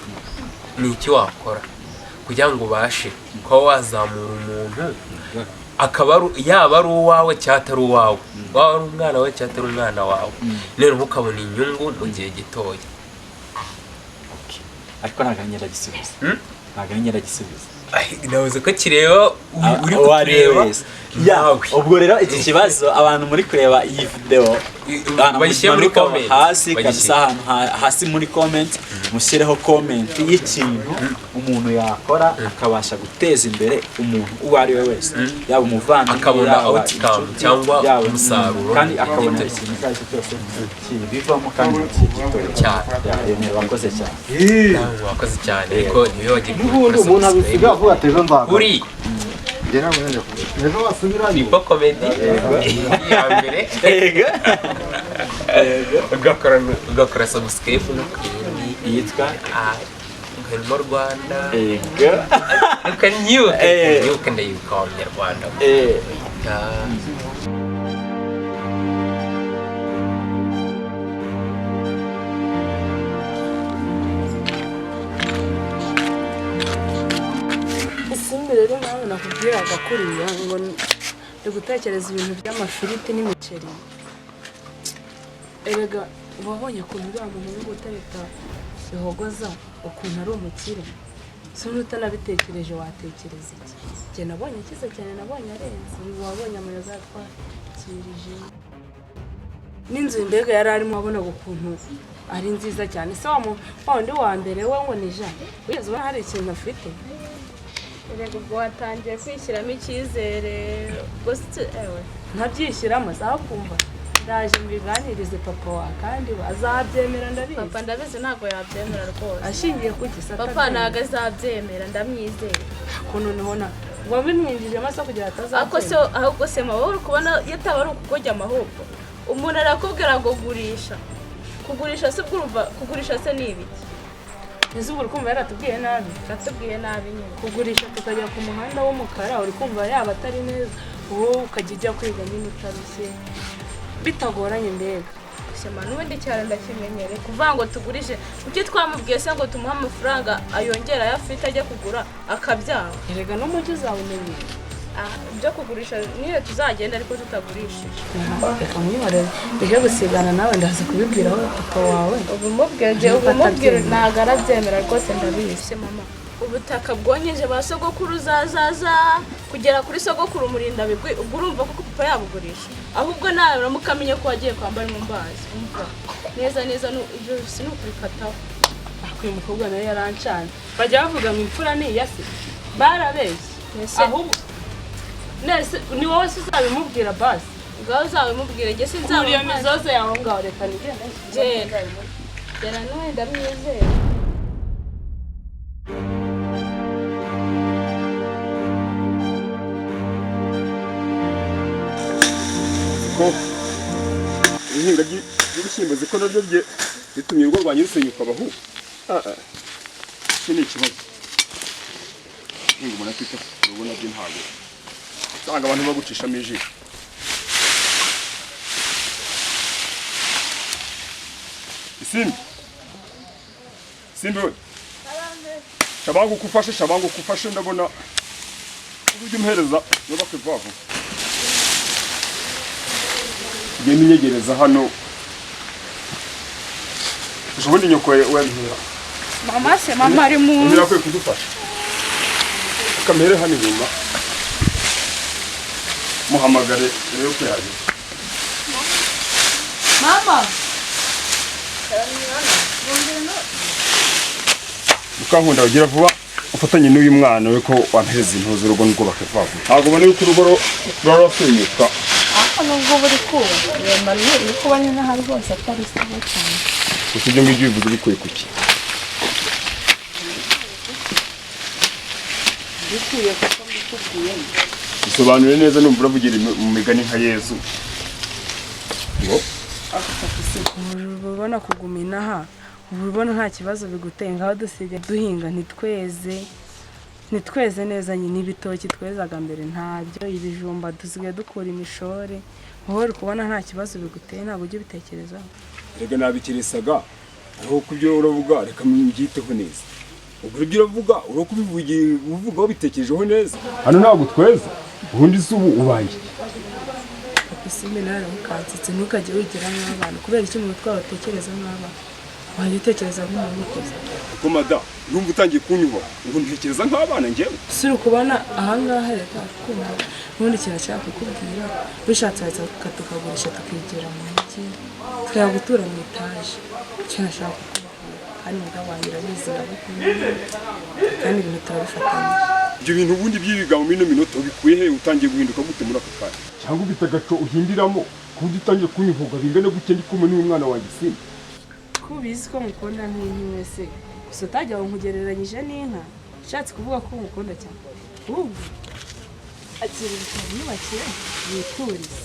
kugira ngo ubashe kuba wazamura umuntu akaba yaba ari uwawe cyangwa atari uwawe waba ari umwana wawe cyangwa atari umwana wawe rero ukabona inyungu mu gihe gitoya ariko naganyera gisubiza nabuze ko kireba uri kureba ubwo rero iki kibazo abantu muri kureba iyi video bayishyire muri comment hasi kabisa ahantu hasi muri comment mushireho comment y'ikintu umuntu yakora akabasha guteza imbere umuntu uwo ari we wese yaba umuvandimwe akabona outcome cyangwa umusaruro kandi akabona ikintu cyose kibivamo kandi kigitoye cyane wakoze cyane ariko niwe wagiye umuntu abisiga avuga atejo nzaga uri ejo wasubira ni po comedy ya mbere ugakora subscribe yitwa mu Rwanda ukanyuka ndayuka mu Rwanda rero nawe nakubwiraga kuriya ngo ndi gutekereza ibintu by'amafiriti n'imiceri erega wabonye ukuntu uriya muhungu utarita Hogoza ukuntu ari umukire so nutanabitekereje watekereza iki njye nabonye kiza cyane nabonye arenze wabonye amayoga yatwakirije n'inzu mbega yari arimo abonaga ukuntu ari nziza cyane se wa wundi wa mbere we ngo ni Jean wigeze ubona hari ikintu afite Erega ubwo watangiye kwishyiramo icyizere gusa ntabyishyiramo azakumva ndaje mbiganirize papa wa kandi azabyemera ndabizi papa ndabizi ntabwo yabyemera rwose ashingiye ku gisata papa ntabwo azabyemera ndamwizeye ukuntu nibona ngo bimwinjije amaso kugira atazabyemera ahubwo se wowe uri kubona yataba ari ukukujya amahubwo umuntu arakubwira ngo kugurisha se urumva kugurisha se ni ibiki izuba uri kumva yaratubwiye nabi nyine kugurisha tukajya ku muhanda w'umukara uri kumva yaba atari neza wowe ukajya ujya kwiga nyine utarushye bitagoranye mbega shema n'ubundi cyane ndakimenyereye kuvuga ngo tugurishe kuki twamubwiye se ngo tumuhe amafaranga ayongera ayafite ajya kugura akabyanga erega n'umujyi uzawumenye ibyo kugurisha niyo tuzagenda ariko tutagurishije reka mwihorere ujye gusigana nawe ndaza kubibwiraho papa wawe ubu mubwire ntabwo arabyemera rwose ndabizi mama ubutaka bwonyeje ba sogokuru zazaza kugera kuri sogokuru umurinda bigwi ubwo urumva ko papa yabugurisha ahubwo nawe uramukamenya ko wagiye kwambara mu mbazi umva neza ibyo sinukubikataho uyu mukobwa nawe yarancanye bajya bavuga ngo imfura ni iyase barabeshye ahubwo nese ni wowe se uzabimubwira basi ngaho uzabimubwira njye sinzaba iyo mizozo yawe ngaho reka nigende gera nawe ndamwizera ko ihinga ry'ibishyimbo ziko naryo bitumye urugo rwanjye rusenyuka abahu iki ni ikibazo hinga umuntu afite urubona by'intago usanga abantu bagucishamo ijisho Simbi we shabangu kufashe ndabona uburyo umhereza yubake vuba vuba genda unyegereza hano ubundi nyoko wabihera mama ari mu nzi nakwiye kudufasha kamere hano inyuma muhamagare rero ko yaje. Mama. Mukankunda ugira vuba ufatanye n'uyu mwana we ko wampereza intuzo urugo n'ubwo bakavuga. Ntabwo bane yuko urugo rurasenyuka. Nubwo buri kuba Emmanuel uri kuba nyine hari rwose atari sawa cyane. Kuko ibyo ngibyo bivuze bikuye kuki? Bikuye kuko mbikubwiye. Bisobanure neza numva uravugira mu migani nka Yesu. Ngo ubona kuguma inaha ubona nta kibazo biguteye ngaho dusigaye duhinga ntitweze neza nyine ibitoki twezaga mbere ntabyo ibijumba dusigaye dukura imishore wowe uri kubona nta kibazo biguteye ntabwo ujya ubitekerezaho. rega nabikeresaga aho kubyo uravuga reka mbyiteho neza. Ubwo ibyo uravuga uvuga wabitekerejeho neza. Hano ntabwo tweza ubundi se ubu ubaye Isime nara ukansitse ntukajye wigira nk'abantu kubera iki mu mutwe watekereza nk'abantu wajya utekereza nk'umuntu ukoze. ko mada numva utangiye kunyuba ngo ntekereza nk'abana njyewe. Si ukubona ahangaha reka kumva ubundi kirashaka kukubwira bishatse tukagurisha tukigira mu mujyi twaya gutura mu etaje kirashaka kukubwira kandi ngabanyira bizira gukumira kandi ibintu turabifatanyije. Ibyo bintu ubundi by'ibiga mu mino minota bikuye he utangiye guhinduka gute muri aka kanya? Cyangwa ufite agaco uhindiramo kuburyo utangiye kunyivuga bingana gute ndi kumwe n'uyu mwana wanjye Simba? Kubizi ko mukunda nk'inka wese gusa utajya nkugereranyije n'inka ushatse kuvuga ko mukunda cyane ubwo akiri ibitaro yubakira yiturize.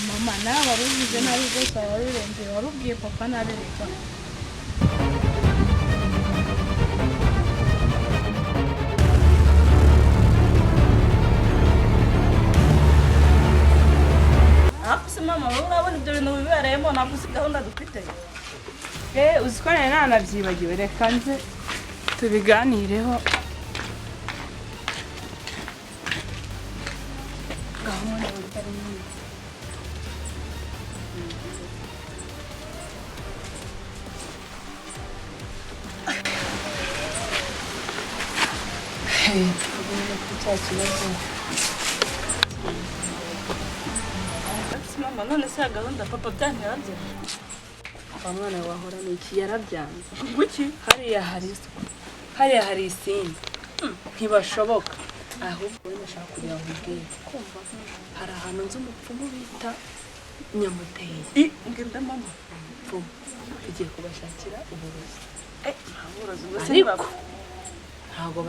Mama nawe wari ubize nabi rwose wari urembye wari ubwiye papa nabi reka. Mama wowe urabona ibyo bintu bibereyemo ntabwo uzi gahunda dufite. Uzi ko nari nanabyibagiwe reka nze tubiganireho. Gahunda bitari neza. Mama none se gahunda papa byanyanze. Mwana wahora n'iki yarabyanze. Kuki? Hariya hari isini ntibashoboka ahubwo nashaka kugira ngo ubwire kumva hari ahantu nzi umupfumu bita Nyamuteye. Ngenda mama. Umupfumu tugiye kubashakira uburozi. Uburozi bwose Ariko ntabwo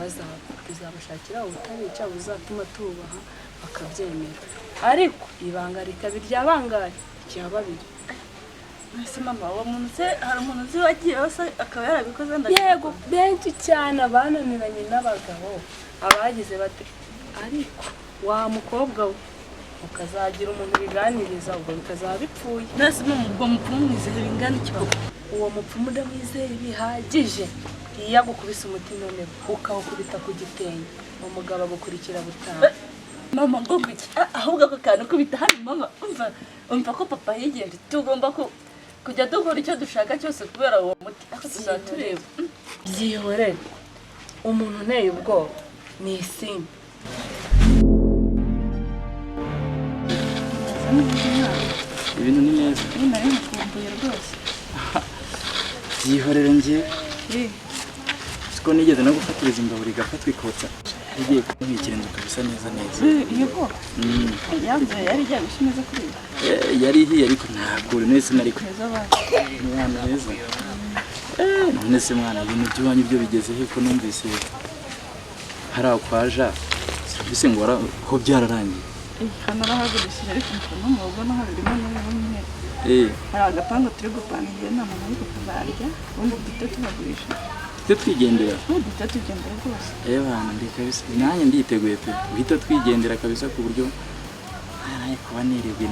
bazabashakira ubutabica buzatuma tubaha bakabyemera. Ariko ibanga rikabirya bangahe icya babiri. Ese mama uwo muntu se hari umuntu uzi wagiye wese akaba yarabikoze Yego benshi cyane abananiranye n'abagabo abagize bati ariko wa mukobwa we ukazagira umuntu biganiriza ubwo bikazaba bipfuye. nase mama ubwo mupfumu mwizeye bingana ikibazo. Uwo mupfumu ndamwizeye bihagije iyo agukubise umuti none ukawukubita ku gitenge umugabo agukurikira butaha. Mama ngo kuki ahubwo ako kantu kubita hano mama umva ko papa yigenda tugomba kujya dukora icyo dushaka cyose kubera uwo muti ako tuzatureba. Byihorere umuntu nteye ubwoba ni Simba. ibintu ni neza. Nari mukumbuye rwose. Byihorere njye siko nigeze no gufatiriza imbabura igafatwa ikotsa igiye kumwikira inzu kabisa neza neza. Yego yanze yari igiye gushimeza kuri yari ihiye ariko ntabwo uri nese nari neza mwana neza. None se mwana ibintu by'uwanyu byo bigeze he ko numvise hari akwaja serivisi ngo ho byararangiye. hano arahagurishije ariko no mu rugo naho birimo n'umwe. Hari agapanga turi gupangira inama ariko kuzarya ubundi duhita tubagurisha. Twigendera. Duhita tugendera rwose. Bana ndi kabisa nanjye nditeguye pe uhita twigendera kabisa ku buryo kuba nirebwe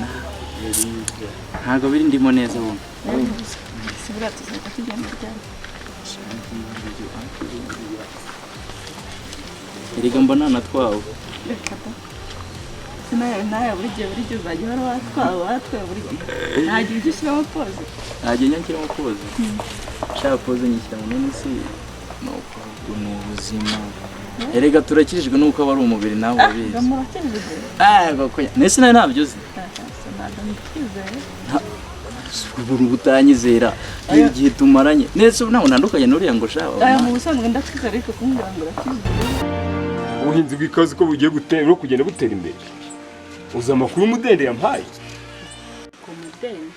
ntabwo biri ndimo neza ubu. Sibura tuzahita tugenda ryari. Erega mbona natwawe. Nawe buri gihe uzajya uhora watwaye buri gihe. Ntagihe ujya ushyiramo poze. Ntagihe njya nshyiramo poze. Nshaka poze nyishyira mu minsi ni ubuzima erega turakirijwe nuko aba ari umubiri nawe wabizi. Murakijwe. Nese nawe ntabyo uzi. Ntabwo ndikizeye. Ubu utanyizera igihe tumaranye. Nese ubu ntabwo ntandukanye n'uriya ngo shawa. Mu busanzwe ndakizera ariko kumbwira ngo urakizeye. ubuhinzi bw'ikazi ko bugiye gutera kugenda butera imbere. Uzi amakuru Mudende yampaye? Ku Mudende.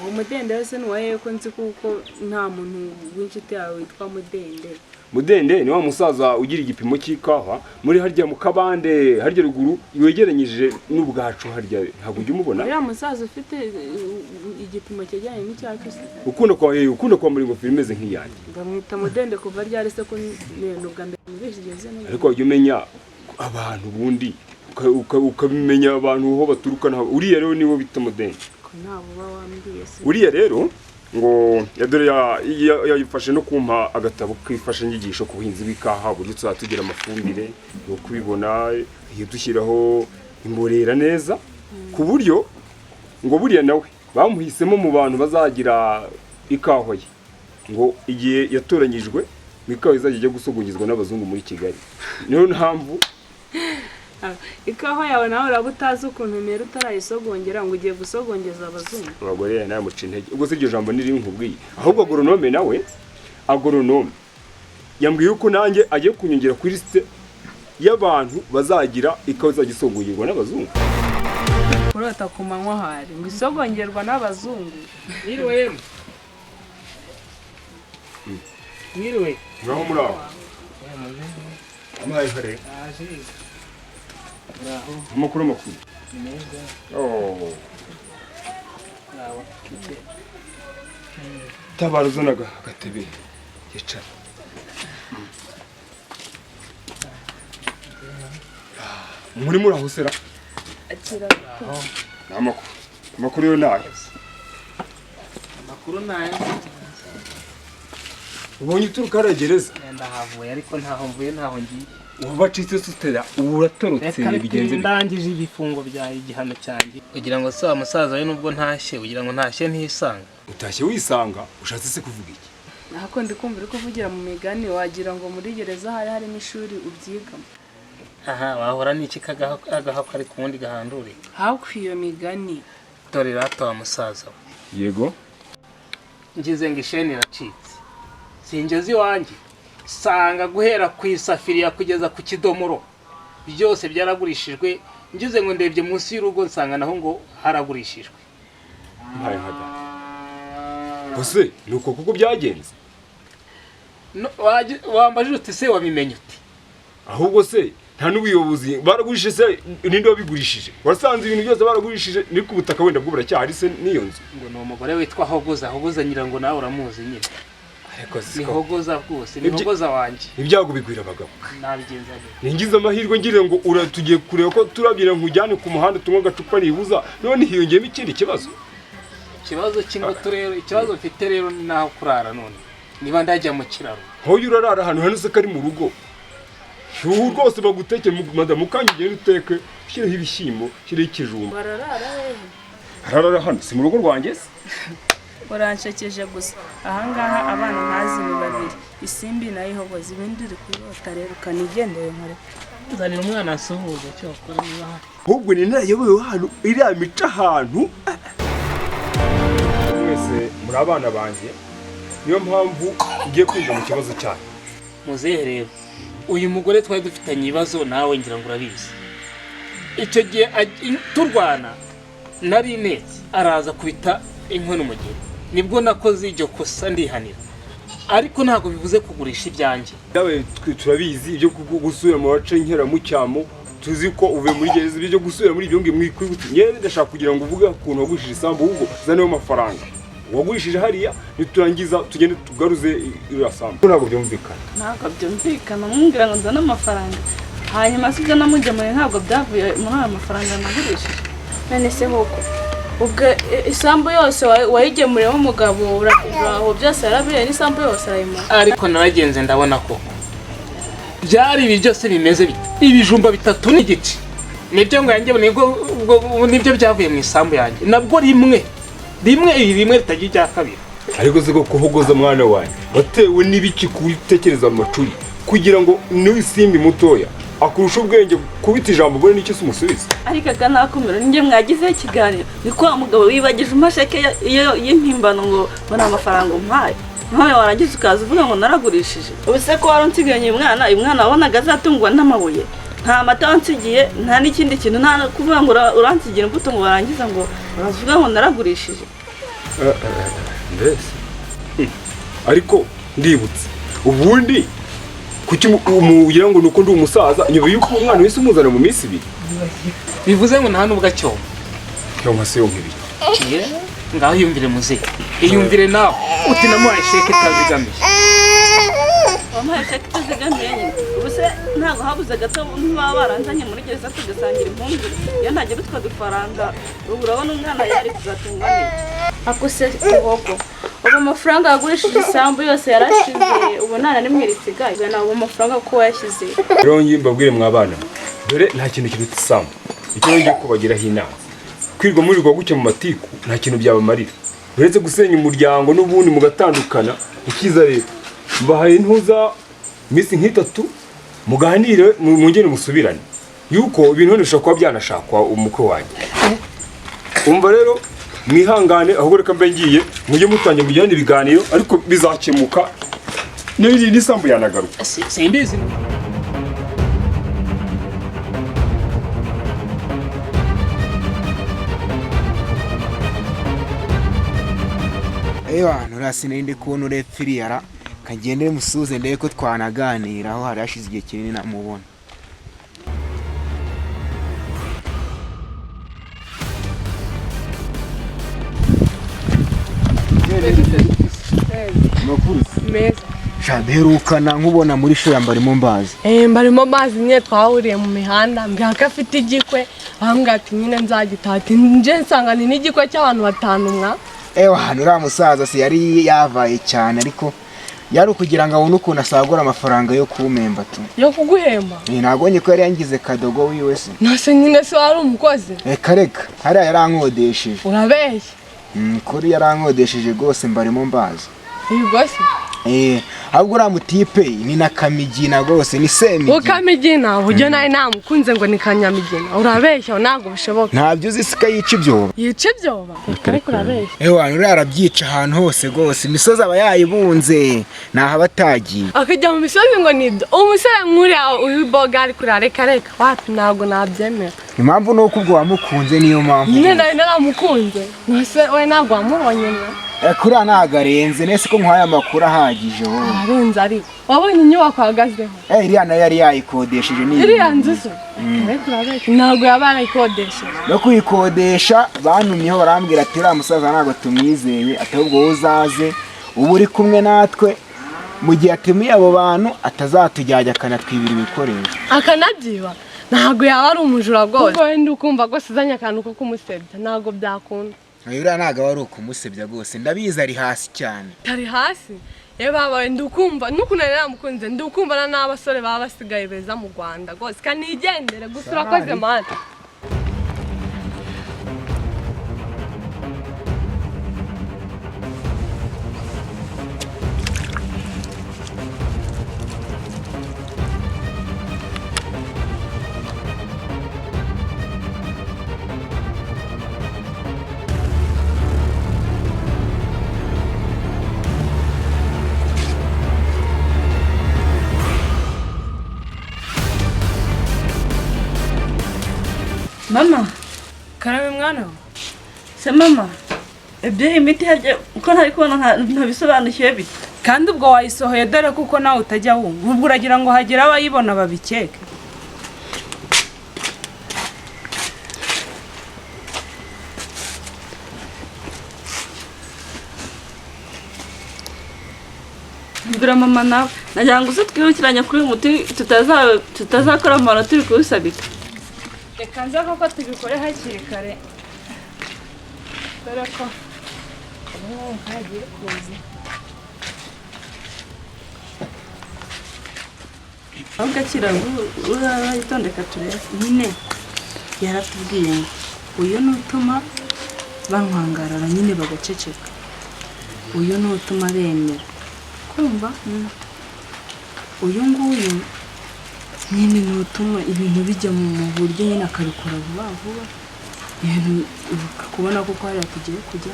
Uwo Mudende wese nuwaye ko nzi kuko nta muntu w'inshuti yawe witwa Mudende. Mudende ni wa musaza ugira igipimo cy'ikawa muri harya mu kabande harya ruguru wegeranyije n'ubwacu harya ntabwo ujya umubona. Ya musaza ufite igipimo cyegeranye n'icyacu se. Ukunda kwa muri ngofero imeze nk'iyanjye. Ndamwita Mudende kuva ryari se ko n'ubwa mbere mubishigeze neza. Ariko wajya umenya abantu bundi ukabimenya abantu aho baturuka naho. Uriya rero niwo bita Mudende. Ko nabo bawambwiye se. Uriya rero ngo yadore yayifashe no kumpa agatabo kifashe nyigisho ku buhinzi bw'ikawa buryo tuzatugira amafumbire no kubibona iyo dushyiraho imborera neza ku buryo ngo buriya nawe bamuhisemo mu bantu bazagira ikawa ye ngo igihe yatoranyijwe ikawa izajya gusogongezwa n'abazungu muri Kigali. Niyo mpamvu ikawa yawe nawe urabutaza ukuntu imera utarayisogongera ngo ugiye gusogongeza abazungu. abagore nawe muca intege ubwo se iryo jambo niri nkubwiye ahubwo agoronome nawe yambwiye uko nanjye agiye kunyongera kuri liste y'abantu bazagira ikawa izagisogongezwa n'abazungu. Kurota ku manywa hari ngo isogongerwa n'abazungu. Mwiriwe. Ngaho muri aho amaye kare amakuru tabaruzo naga gatebe yicara muri murahusera amakuru yo nayo Amakuru nayo. ubonye uturuka aragereza Ndahavuye ariko ntaho mvuye ntaho ngiye. wabacitse sutera uratorotse bigenze ndangije ibifungo bya igihano cyanjye. Kugira ngo se musaza we nubwo ntashye kugira ngo ntashye ntisanga. utashye wisanga ushatse se kuvuga iki? Nako ndi kumva uri kuvugira mu migani wagira ngo muri gereza hari harimo ishuri ubyigamo. Aha wahora n'iki kagaha kari ku wundi gahandure. Hakwiyo migani. Dore rato wa musaza we. Yego Ngize ngo isheni iracitse. Singeze iwanjye. Sanga guhera ku isafiriya kugeza ku kidomoro byose byaragurishijwe. Ngize ngo ndebye munsi y'urugo nsanga naho ngo haragurishijwe. mpaye nkada bose nuko kuko byagenze wambajije uti se wabimenye uti ahubwo se nta n'ubuyobozi baragurishije se ninde wabigurishije wasanze ibintu byose baragurishije ni ku butaka wenda bwo buracyahari se niyo nzu ngo ni umugore witwa Hogoza nyirango nawe uramuzi nyine ariko ni Hogoza rwose ni Hogoza wanjye ibyago bigwira abagabo nabigenza ningize amahirwe ngire ngo uratugiye kureba ko turabyira nkujyane ku muhanda tumwe gacupa nibuza none hiyongeyemo ikindi kibazo cy'ingutu rero ikibazo mfite rero naho kurara none niba ndajya mu kiraro hoyo urarara ahantu hanose kari mu rugo ubu rwose baguteke madamu ukangigera uteke ushyireho ibishyimbo ushyireho ikijumba Bararara hehe? hararara hano si mu rugo rwanjye se Uranshekeje gusa ahangaha abana nkazi ni babiri isimbi na Hogoza ibindi uri kurota rero ukanigendeye nkore nzanira umwana asuhuza cyo akora niba ahubwo ni nayobewe hano iriya mica ahantu mwese muri abana banjye niyo mpamvu ugiye kwinjira mu kibazo cyanyu muzehe rero uyu mugore twari dufitanye ibibazo nawe ngira ngo urabizi icyo gihe turwana nari netse araza kubita inkono mu gihe nibwo nakoze iryo kosa ndihanira ariko ntabwo bivuze kugurisha ibyanjye dawe turabizi ibyo gusubira mu bace nkera mu cyamo tuzi ko uvuye muri gereza ibyo gusubira muri ibyo ngiye mwikwibutse nyewe ndashaka kugira ngo uvuge ukuntu wagurishije isambu ahubwo zaneho amafaranga wagurishije hariya niturangiza tugende tugaruze iriya sambu ntabwo byumvikana mwumvira ngo nzane amafaranga hanyuma sibyo namugemuye ntabwo byavuye muri aya mafaranga nagurishije. none se hoko ubwo isambu yose wayigemuriyeho umugabo uraho byose yarabiriye n'isambu yose arayimara ariko naragenze ndabona ko byari ibi byose bimeze bite ibijumba 3 n'igice nibyo ngo yanjye nibyo byavuye mu isambu yanjye nabwo rimwe ritagira rya kabiri ariko se ko Hogoza mwana wanjye watewe n'ibiki kubitekereza mu macuri kugira ngo n'usimbi mutoya akurusha ubwenge kubita ijambo ubone n'icyo umusubiza. Ariko akanakumira ninjye mwagize ikiganiro ni kwa mugabo wibagije umasheke y'impimbano ngo mbona amafaranga umpaye none warangiza ukaza uvuga ngo naragurishije ubuse ko waronsiganye umwana wabonaga azatungwa n'amabuye nta mata wansigiye nta n'ikindi kintu nta kuvuga ngo uransigira imbuto ngo warangiza ngo uravuga ngo naragurishije. Mbese ariko ndibutse ubundi kuki umugira ngo nuko ndi umusaza nyuma yuko umwana wese umuzana mu minsi 2 bivuze ngo nta nubwo acyo cyangwa se yonkibi ngaho yumvire muze iyumvire nawe uti namuhaye sheke itazigamije wamuhaye sheke itazigamije ubuse ntabwo habuze gato baba baranzanye muri gereza tugasangira impungure iyo ntagira utwo dufaranga urabona umwana yari kuzatungwa neza akuse Hogo ubu amafaranga yagurishije isambu yose yarashize ubu nta n'imwe risigaye nawe amafaranga ko yashyize rero mbabwire mwabana dore nta kintu kiruta isambu icyo ngiye kubagiraho inama kwirwa muri rwo gucye mu matiku nta kintu byabamarira uretse gusenya umuryango n'ubundi mugatandukana ikiza leta mbahaye intuza minsi nk'itatu muganire mungene musubirane yuko ibintu bishobora kuba byanashakwa umukwe wanjye umva rero mwihangane ahubwo reka mbe ngiye mujye mutangiye mujyane ibiganiro ariko bizakemuka n'isambu yanagaruka simbizi Ewa nurasinende kubona urepfiriyara kagende musuze ndeye ko twanaganira aho hari hashize igihe kinini namubona. meza shaberukana nkubona muri shoya mbarimo mbazi mbarimo mbazi nye twahuriye mu mihanda mbwira ko afite igikwe ahambwa ati nyine nzagitata nje nsanga ni n'igikwe cy'abantu 5 mwa ewa hano uriya musaza se yari yavaye cyane ariko yari ukugira ngo abone ukuntu asagura amafaranga yo kumemba tu yo kuguhemba ntabonye ko yari yangize kadogo wiwe se nase nyine se wari umukozi reka hariya yarankodesheje urabeshya kuri yarankodesheje rwose mbarimo mbazi igose ahubwo uriya mutipe ni na kamigina rwose ni semigina ukamigina uburyo nawe namukunze ngo ni kanyamigina urabeshya ntabwo bishoboka ntabyo uzi sika yica ibyoba ariko urabeshya ewa urarabyica ahantu hose rwose imisozi aba yayibunze naho batagiye akajya mu misozi ngo nibyo umusore nk'uriya ubiboga ari kurareka wapi ntabwo nabyemera impamvu nuko ubwo wamukunze niyo mpamvu nyine nawe naramukunze we ntabwo wamubonye kuri ntabwo arenze nese ko nkwaye amakuru ahagije wowe arenze ariko wabonye inyubako ahagazeho iriya nayo yari yayikodesheje iriya nzu se ariko urabeshya ntabwo yaba yarayikodesheje no kuyikodesha bantumyeho barambwira ati uriya musaza ntabwo tumwizeye ati ahubwo wowe uzaze uba uri kumwe natwe mu gihe atumiye abo bantu atazatujyajya akanatwibira ibikoresho akanabyiba ntabwo yaba ari umujura rwose ubwo wenda ukumva rwose uzanye akantu ko kumusebya ntabwo byakunda uriya ntabwo ari ukumusebya rwose ndabizi ari hasi cyane ari hasi babaye ndukumva n'ukuntu nari namukunze ndukumva n'abasore baba basigaye beza mu Rwanda rwose kandi nigendere gusa urakoze mani Mama, karame mwana se mama, ibyo imiti haje uko ntari kubona ntabisobanukiye bite kandi ubwo wayisohoye dore kuko nawe utajya wumva ubwo uragira ngo hagire abayibona babikeke mbira mama nawe nagira ngo uze twirukiranya kuri uyu muti tutazakora amara turi kuwusabika reka nza koko tubikore hakiri kare dore ko ubu hagiye kuza ahubwo akira urayitondeka turebe nyine yaratubwiye ngo uyu ni utuma bankwangarara nyine bagaceceka uyu ni utuma bemera kumva uyu nguyu nyine ni utuma ibintu bijya mu buryo nyine akabikora vuba vuba ibintu kubona ko hariya tugiye kujya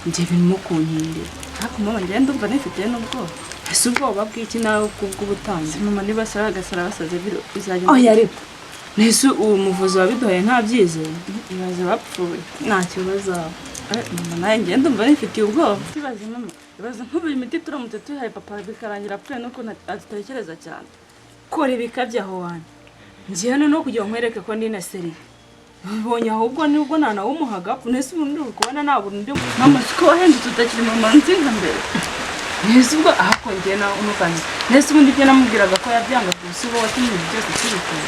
njye birimo kunkindira ariko mama njye ndumva nifitiye n'ubwoba ese ubwoba bw'iki nawe bw'ubutanzi mama niba sara agasara basaze bizajya oya ariko nese uwo muvuzi wabiduhaye ntabyizeye ibaze bapfuye nta kibazo mama nawe njye ndumva nifitiye ubwoba ibaze mama ibaze nk'ubu imiti turamutse tuyihaye papa bikarangira apfuye nuko adutekereza cyane kora ibikabye aho wanjye njye hano no kugira ngo nkwereke ko ndi na seriye mbonye ahubwo nibwo ntanawumuhaga nese ubundi uri kubona nta bundi mama siko wahindutse utakiri mama nzinga mbere nese ubwo ahako njye nawe unukanye nese ubundi ibyo namubwiraga ko yabyanga ku isi uba watumye ibintu byose tubikora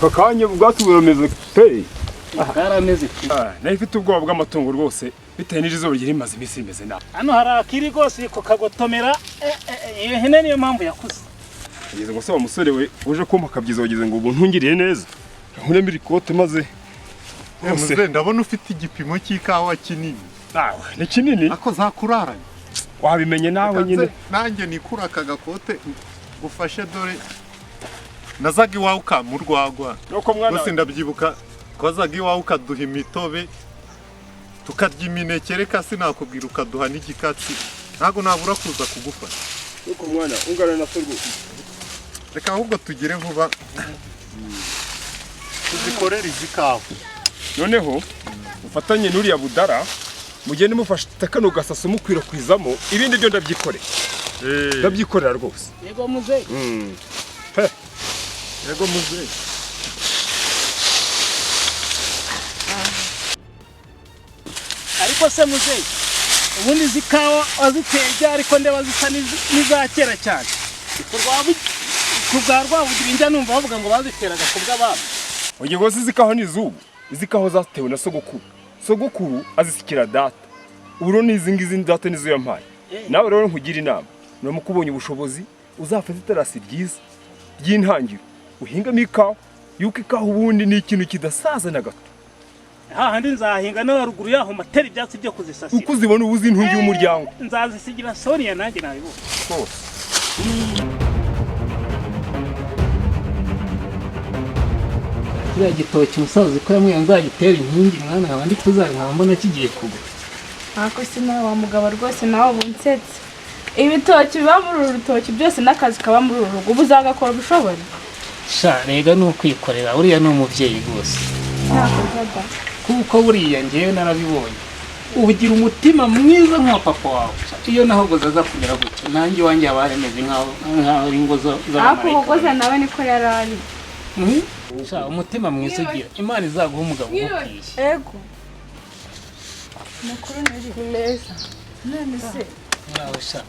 kakanye ubwatsi burameze pe bwarameze nayo ifite ubwoba bw'amatungo rwose bitewe n'izuba rimaze iminsi rimeze nabi hano hari akiri rwose kagotomera iyo hene niyo mpamvu yakuze ngeze ngo se wa musore we uje kumpa akabyiza wagize ngo ubu ntungiriye neza nkuremo ikote maze muze ndabona ufite igipimo cy'ikawa kinini ni kinini ako zakuraranye wabimenye nawe nyine nanjye nikura aka gakote gufashe dore nazaga iwawe ukamurwagwa gusa ndabyibuka twazaga iwawe ukaduha imitobe tukarya imineke reka sinakubwira ukaduha n'igikatsi ntabwo nabura kuza kugufasha nuko mwana ungana na sorgo reka ahubwo tugire vuba tuzikorera izi kawa noneho ufatanye n'uriya budara mugende mufashe kano gasaso mukwirakwizamo ibindi byo ndabyikorera rwose yego muzeyi yego muzeyi ariko se muzeyi ubundi zikawa waziteye ariko ndeba zisa n'iza kera cyane kubwa rwabugira injya numva bavuga ngo baziteraga kubw'abana ugiye ngo zikaho n'izubu izikaho zatewe na sogokuru azisikira data uro n'izi ngizi data nizo yampaye nawe rero nkugira inama nuramukubonye ubushobozi uzafata iterasi ryiza ry'intangiro uhingamo ikawa yuko ikawa ubundi ni ikintu kidasaza na gato hahandi nzahinga no haruguru yaho matera ibyatsi byo kuzisasira uko uzibona ubuzi intungi y'umuryango nzazisigira Sonia nanjye nabibona rwose kiriya gitoki umusaza ko yamwe nzagitera inkingi mwana nkaba ndi kuzabona mbona kigiye kugwa ako si nawe wa mugabo rwose nawe ubunsetse ibitoki biba muri uru rutoki byose n'akazi kaba muri uru rugo ubu uzagakora ubushoboye sha rega ni ukwikorera uriya ni umubyeyi rwose kuko buriya ngewe narabibonye ubugira umutima mwiza nka papa wawe iyo na Hogoza aza kumera gutya nanjye wanjye haba haremeze nk'aho ari ingo z'abamarayika ariko Hogoza nawe niko yari ari sha umutima mwiza ugira imana izaguha umugabo ugukwiye ego makuru ni meza none se muraho sha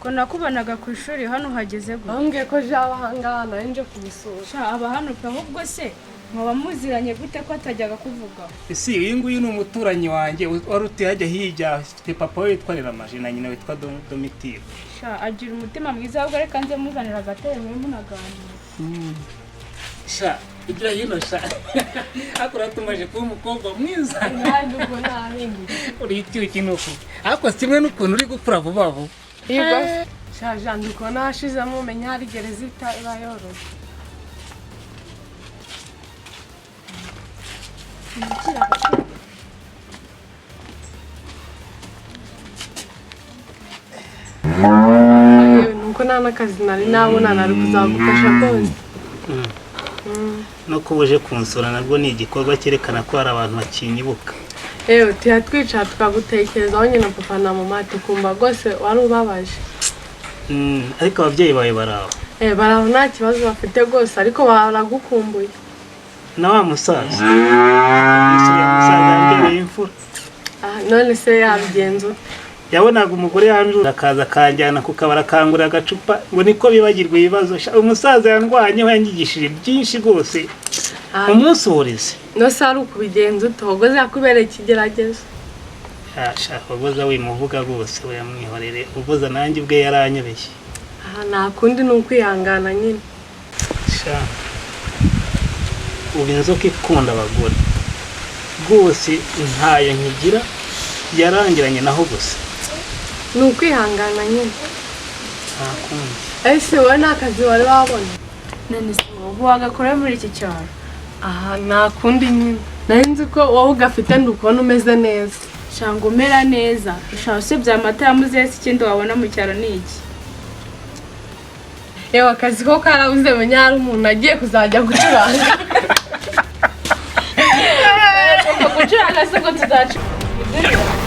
ko nakubonaga ku ishuri hano hageze gute bambwiye ko jaba ahangaha nawe nje kumusura sha aba hano pe ahubwo se mwaba muziranye gute ko atajyaga kuvuga isi uyu nguyu ni umuturanyi wanjye wari utuye hajya hirya afite papa we witwarira amaji na nyina witwa Domitire sha agira umutima mwiza ahubwo reka nze muzanira agatebe mwe munaganira sha igira hino sha akora tumaje kuba umukobwa mwiza ntabwo nahingi uri icyuki nuko ariko simwe n'ukuntu uri gukura vuba vuba yego sha jandiko nashizemo menya hari gereza iba yoroshye nuko nta n'akazi nari nabona nari kuzagufasha rwose no kuba uje kunsura nabwo ni igikorwa cyerekana ko hari abantu bakinyibuka yewe tuyatwicara tukagutekerezaho nyine papa na mama tukumva rwose wari ubabaje ariko ababyeyi bawe baraho baraho nta kibazo bafite rwose ariko baragukumbuye na wa musaza umusaza yambereye imfura none se yabigenza ute yabonaga umugore yanjura akaza akanjyana ku kabara akangurira agacupa ngo niko bibagirwa ibibazo umusaza yandwanyeho yanyigishije byinshi rwose umunsi uhurize nose ari ukubigenza ute Hogoza yakubereye ikigeragezo shaka Hogoza wimuvuga rwose uyamwihorere Hogoza nanjye ubwe yaranyobeshye nta kundi ni ukwihangana nyine ubu inzoka ikunda abagore rwose ntayo nkigira yarangiranye naho gusa ni ukwihangana nyine nta kundi ese wowe nta kazi wari wabona none se wowe wagakora muri iki cyaro nta kundi nyine nari nzi ko wowe ugafite ndi ukubona umeze neza shanga umera neza ushaka usibye amata ya muzesi ikindi wabona mu cyaro ni iki yewe akazi ko karabuze menya hari umuntu agiye kuzajya gucuranga gucuranga se ko tuzacuranga